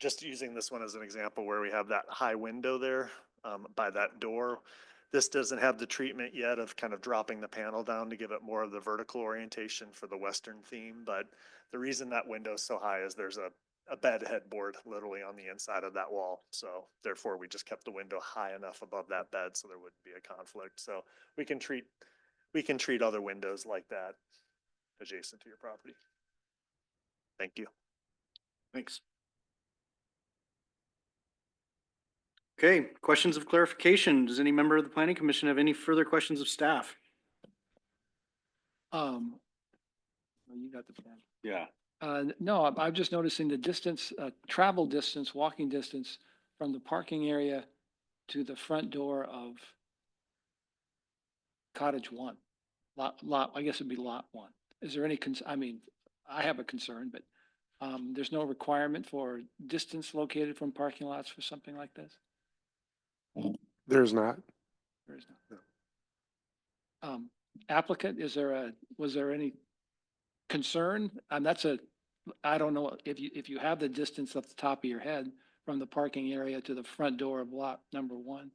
Just using this one as an example where we have that high window there by that door. This doesn't have the treatment yet of kind of dropping the panel down to give it more of the vertical orientation for the Western theme. But the reason that window is so high is there's a bed headboard literally on the inside of that wall. So therefore we just kept the window high enough above that bed so there wouldn't be a conflict. So we can treat other windows like that adjacent to your property. Thank you. Thanks. Okay, questions of clarification. Does any member of the planning commission have any further questions of staff? Well, you got the plan. Yeah. No, I'm just noticing the distance, travel distance, walking distance from the parking area to the front door of cottage 1. I guess it'd be lot 1. Is there any, I mean, I have a concern, but there's no requirement for distance located from parking lots for something like this? There's not. There is not. Applicant, was there any concern? I don't know if you have the distance off the top of your head from the parking area to the front door of lot number 1.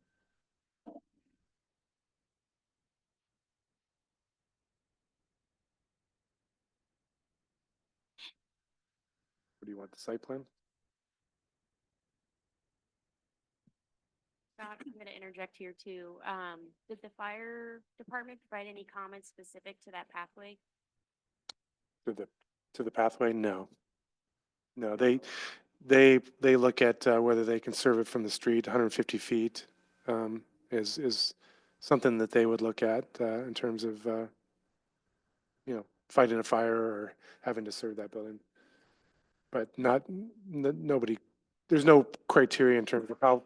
What do you want, the site plan? Scott, I'm gonna interject here too. Did the fire department provide any comments specific to that pathway? To the pathway? No. No, they look at whether they can serve it from the street. 150 feet is something that they would look at in terms of, fighting a fire or having to serve that building. But nobody, there's no criteria in terms of how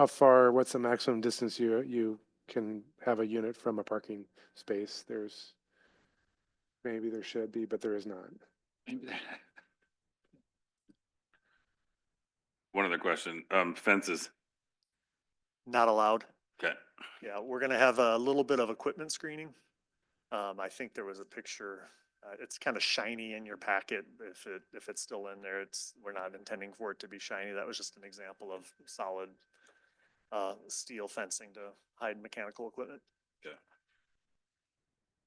far, what's the maximum distance you can have a unit from a parking space. Maybe there should be, but there is not. One other question, fences. Not allowed. Okay. Yeah, we're gonna have a little bit of equipment screening. I think there was a picture, it's kind of shiny in your packet. If it's still in there, we're not intending for it to be shiny. That was just an example of solid, steel fencing to hide mechanical equipment. Okay.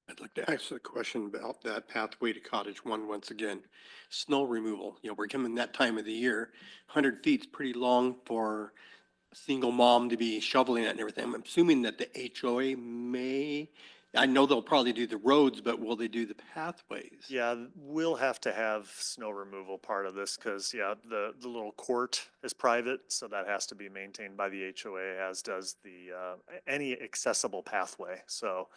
I'd like to ask a question about that pathway to Cottage One once again. Snow removal, we're coming that time of the year. 100 feet's pretty long for a single mom to be shoveling it and everything. I'm assuming that the HOA I know they'll probably do the roads, but will they do the pathways? Yeah, we'll have to have snow removal part of this because, yeah, the little court is private, so that has to be maintained by the HOA, as does any accessible pathway. So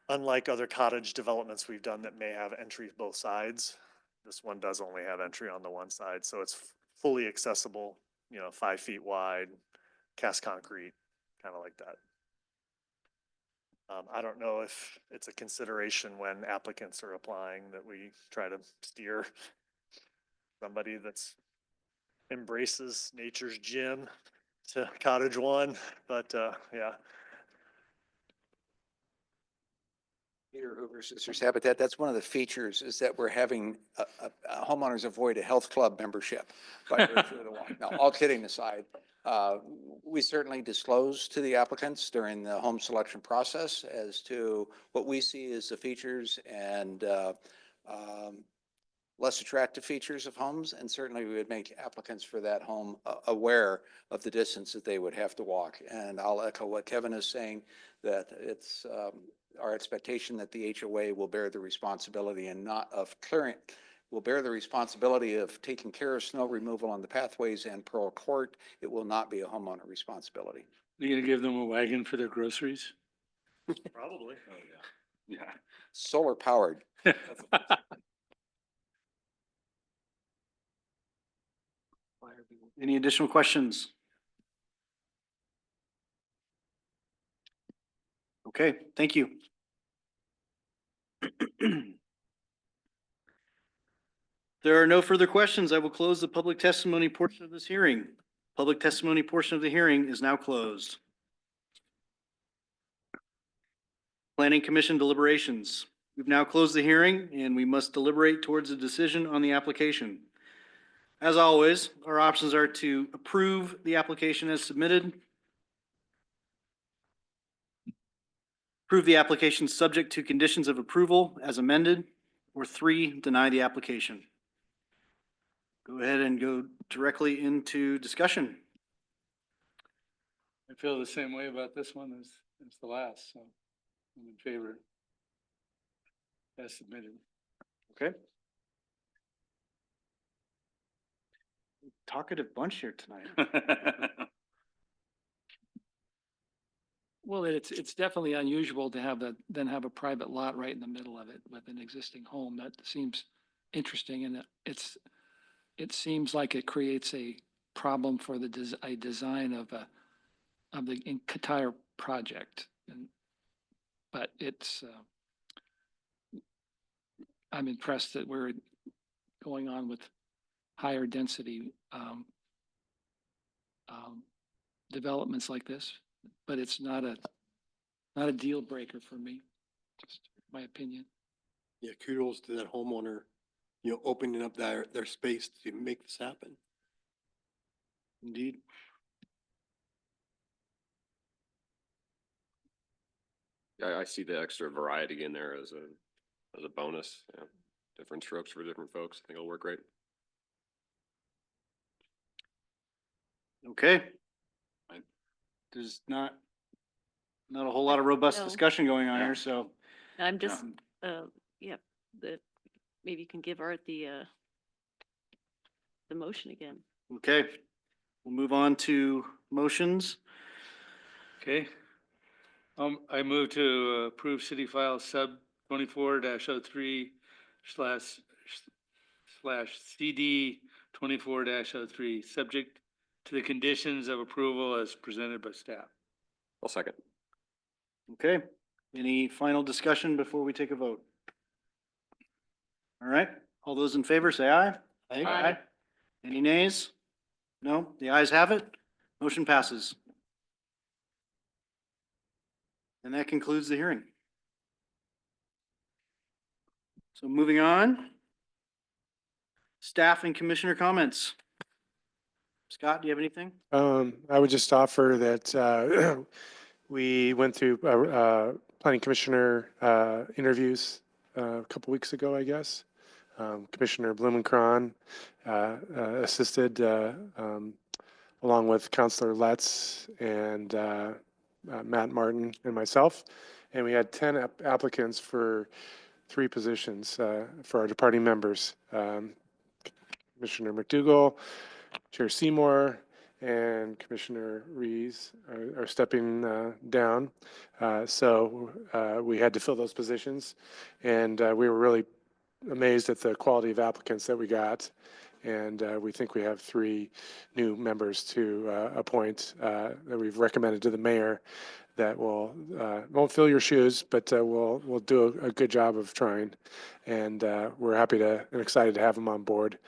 unlike other cottage developments we've done that may have entry both sides, this one does only have entry on the one side. So it's fully accessible, 5 feet wide, cast concrete, kind of like that. I don't know if it's a consideration when applicants are applying that we try to steer somebody that's embraces nature's gym to Cottage One, but yeah. Peter Hoover, Sisters Habitat, that's one of the features is that we're having homeowners avoid a health club membership by virtue of the walk. Now, all kidding aside, we certainly disclose to the applicants during the home selection process as to what we see as the features and less attractive features of homes. And certainly we would make applicants for that home aware of the distance that they would have to walk. And I'll echo what Kevin is saying, that it's our expectation that the HOA will bear the responsibility and not of clearing, will bear the responsibility of taking care of snow removal on the pathways and Pearl Court. It will not be a homeowner responsibility. You gonna give them a wagon for their groceries? Probably. Oh, yeah. Yeah. Solar powered. Any additional questions? Okay, thank you. There are no further questions. I will close the public testimony portion of this hearing. Public testimony portion of the hearing is now closed. Planning Commission deliberations. We've now closed the hearing and we must deliberate towards a decision on the application. As always, our options are to approve the application as submitted, approve the application subject to conditions of approval as amended, or 3, deny the application. Go ahead and go directly into discussion. I feel the same way about this one as the last, so I'm in favor. As submitted. Okay. Talkative bunch here tonight. Well, it's definitely unusual to have then have a private lot right in the middle of it with an existing home. That seems interesting, and it seems like it creates a problem for the design of the entire project. But I'm impressed that we're going on with higher density developments like this, but it's not a deal breaker for me, just my opinion. Yeah, kudos to that homeowner, opening up their space to make this happen. Indeed. I see the extra variety in there as a bonus. Yeah. Different strokes for different folks. I think it'll work great. Okay. there's not a whole lot of robust No. discussion going on Yeah. here, so. I'm just, um, yeah, maybe you can give Art the motion again. Okay, we'll move on to motions. Okay. I move to approve city file sub 24-03 slash CD 24-03, subject to the conditions of approval as presented by staff. I'll second. Okay, any final discussion before we take a vote? All right, all those in favor say aye. Aye. Any nays? No, the ayes have it. Motion passes. And that concludes the hearing. So moving on. Staff and commissioner comments. Scott, do you have anything? I would just offer that we went through planning commissioner interviews a couple weeks ago, I guess. Commissioner Blumenkron assisted along with Councilor Letts and Matt Martin and myself. And we had 10 applicants for 3 positions for our departing members. Commissioner McDougall, Chair Seymour, and Commissioner Rees are stepping down. So we had to fill those positions. And we were really amazed at the quality of applicants that we got. And we think we have 3 new members to appoint that we've recommended to the mayor that won't fill your shoes, but will do a good job of trying. And we're happy to and excited to have them on board.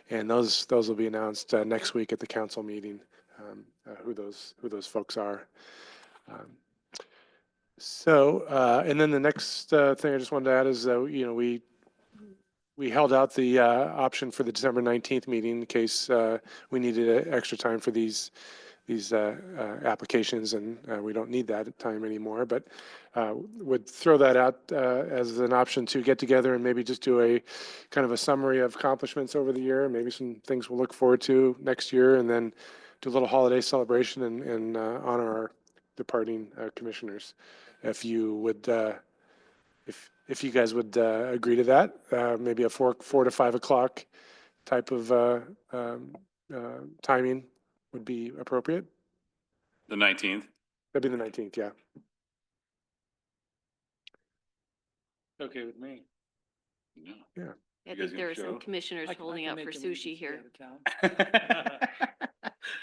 And those will be announced next week at the council meeting, who those folks are. And then the next thing I just wanted to add is we held out the option for the December 19th meeting in case we needed extra time for these applications, and we don't need that time anymore, but would throw that out as an option to get together and maybe just do a kind of a summary of accomplishments over the year, maybe some things we'll look forward to next year, and then do a little holiday celebration and honor our departing commissioners. If you would, if you guys would agree to that, maybe a 4 to 5 o'clock type of timing would be appropriate. The 19th. That'd be the 19th, yeah. Okay with me. Yeah. Yeah. I You guys think gonna there are some show? commissioners I holding can out make for arrangements sushi to be here. out of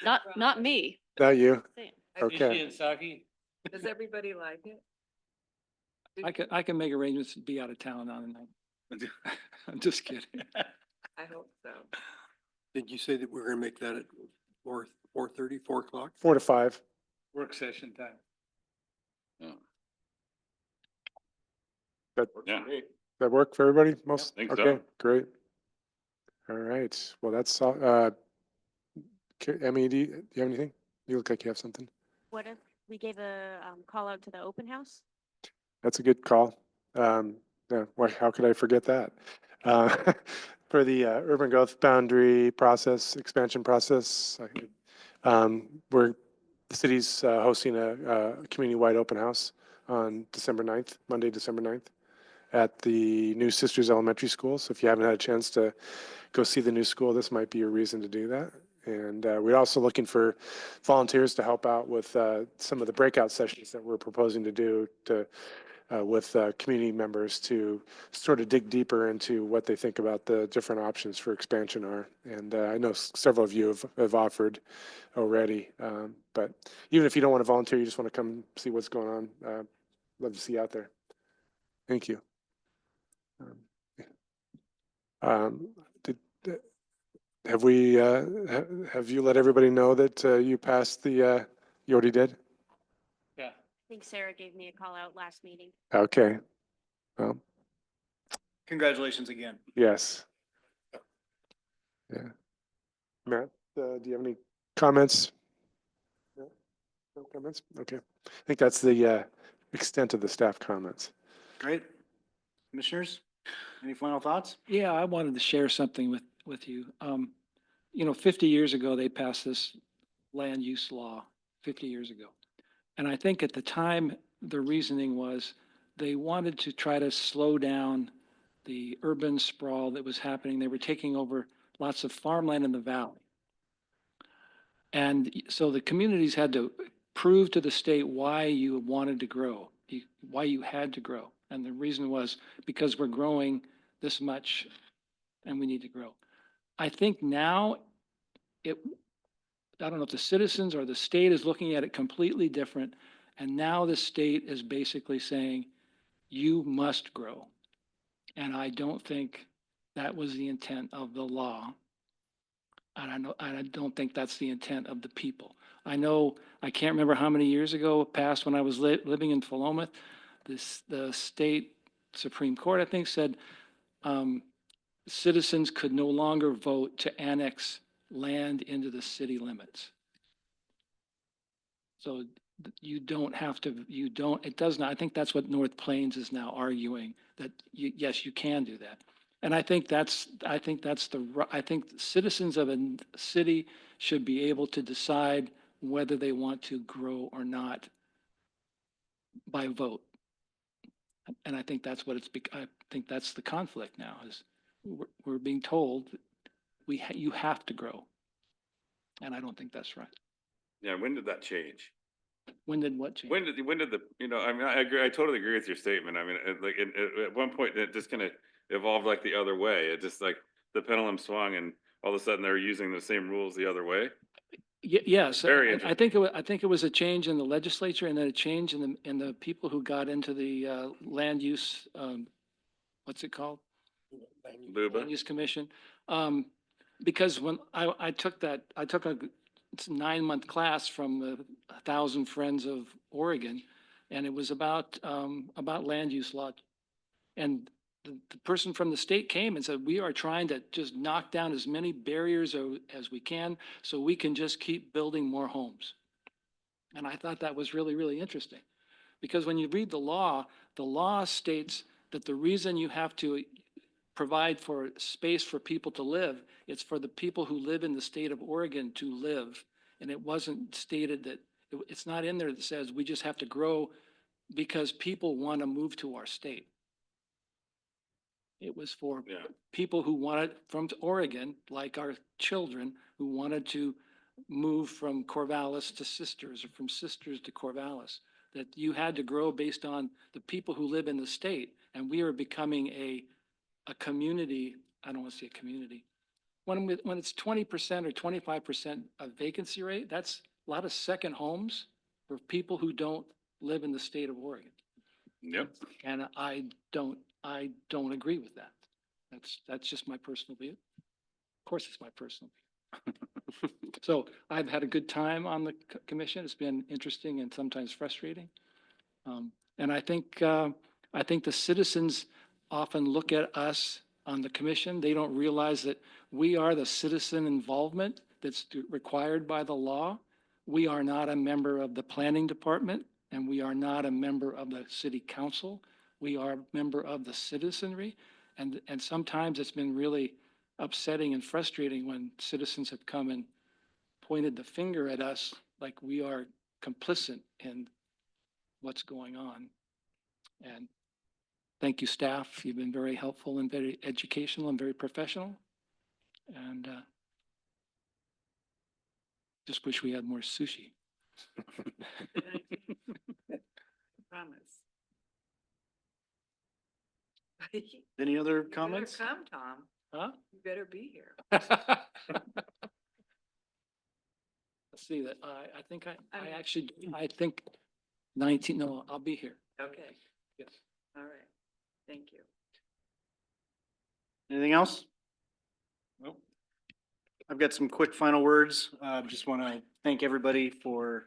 town. Not me. Not you? Saying. Sushi Okay. and sake? Does everybody like it? I can make arrangements to be out of town on the night. I'm just kidding. I hope so. Did you say that we're gonna make that at 4:30, 4 o'clock? 4 to 5. Work session time. Yeah. That work for everybody? Most? think so. Okay, great. All right. Well, that's all. Emmy, do you have anything? You look like you have something. What if we gave a call out to the open house? That's a good call. Yeah, how could I forget that? For the urban growth boundary process, expansion process, the city's hosting a community-wide open house on December 9th, Monday, December 9th, at the new Sisters Elementary School. So if you haven't had a chance to go see the new school, this might be a reason to do that. And we're also looking for volunteers to help out with some of the breakout sessions that we're proposing to do with community members to sort of dig deeper into what they think about the different options for expansion are. And I know several of you have offered already, but even if you don't want to volunteer, you just want to come see what's going on, love to see you out there. Thank you. Have you let everybody know that you passed you already did? Yeah. I think Sarah gave me a call out last meeting. Okay. Well, Congratulations again. yes. Yeah. Matt, do you have any comments? No? No comments? Okay. I think that's the extent of the staff comments. Great. Commissioners, any final thoughts? Yeah, I wanted to share something with you. 50 years ago, they passed this land use law, 50 years ago. And I think at the time, the reasoning was they wanted to try to slow down the urban sprawl that was happening. They were taking over lots of farmland in the valley. And so the communities had to prove to the state why you wanted to grow, why you had to grow. And the reason was because we're growing this much and we need to grow. I think now I don't know if the citizens or the state is looking at it completely different. And now the state is basically saying, you must grow. And I don't think that was the intent of the law. And I don't think that's the intent of the people. I know, I can't remember how many years ago passed when I was living in Philomath, the state Supreme Court, I think, said citizens could no longer vote to annex land into the city limits. So you don't have to, it does not, I think that's what North Plains is now arguing, that yes, you can do that. And I think I think citizens of a city should be able to decide whether they want to grow or not by vote. And I think that's what I think that's the conflict now is we're being told you have to grow. And I don't think that's right. Yeah, when did that change? When did what change? When did the, I mean, I agree, I totally agree with your statement. I mean, at one point, it just kind of evolved like the other way. It just like the pendulum swung and all of a sudden they're using the same rules the other way. Yes, Very I think it was a change in the legislature and then a change in the people who got into the land use, what's it called? Luba. Land Use Commission. Because when I took a 9-month class from the 1,000 Friends of Oregon, and it was about land use law. And the person from the state came and said, we are trying to just knock down as many barriers as we can so we can just keep building more homes. And I thought that was really, really interesting. Because when you read the law states that the reason you have to provide for space for people to live, it's for the people who live in the state of Oregon to live. And it wasn't stated that, it's not in there that says we just have to grow because people want to move to our state. It was for people who wanted from Oregon, like our children, who wanted to move from Corvallis to Sisters or from Sisters to Corvallis, that you had to grow based on the people who live in the state. And we are becoming a community, I don't want to say a community. When it's 20% or 25% of vacancy rate, that's a lot of second homes for people who don't live in the state of Oregon. Yep. And I don't agree with that. That's just my personal view. Of course, it's my personal view. So I've had a good time on the commission. It's been interesting and sometimes frustrating. And I think the citizens often look at us on the commission. They don't realize that we are the citizen involvement that's required by the law. We are not a member of the planning department, and we are not a member of the city council. We are a member of the citizenry. And sometimes it's been really upsetting and frustrating when citizens have come and pointed the finger at us like we are complicit in what's going on. And thank you, staff. You've been very helpful and very educational and very professional. And just wish we had more sushi. Promise. Any other You better comments? come, Tom. Huh? You better be here. Let's see that. I think I think 19, no, I'll be here. Okay, Yes. all right. Thank you. Anything else? Nope. I've got some quick final words. Just want to thank everybody for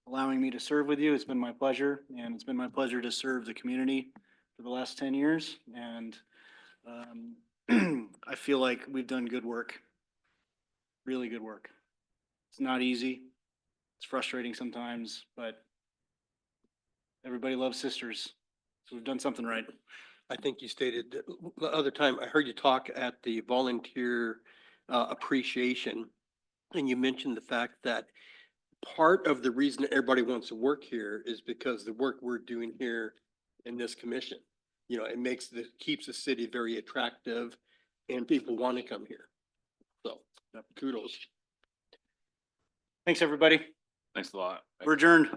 allowing me to serve with you. It's been my pleasure, and it's been my pleasure to serve the community for the last 10 years. And I feel like we've done good work, really good work. It's not easy. It's frustrating sometimes, but everybody loves Sisters. So we've done something right. I think you stated the other time, I heard you talk at the volunteer appreciation, and you mentioned the fact that part of the reason everybody wants to work here is because the work we're doing here in this commission. You know, it keeps the city very attractive and people want to come here. So kudos. Thanks, everybody. Thanks a lot. We're adjourned.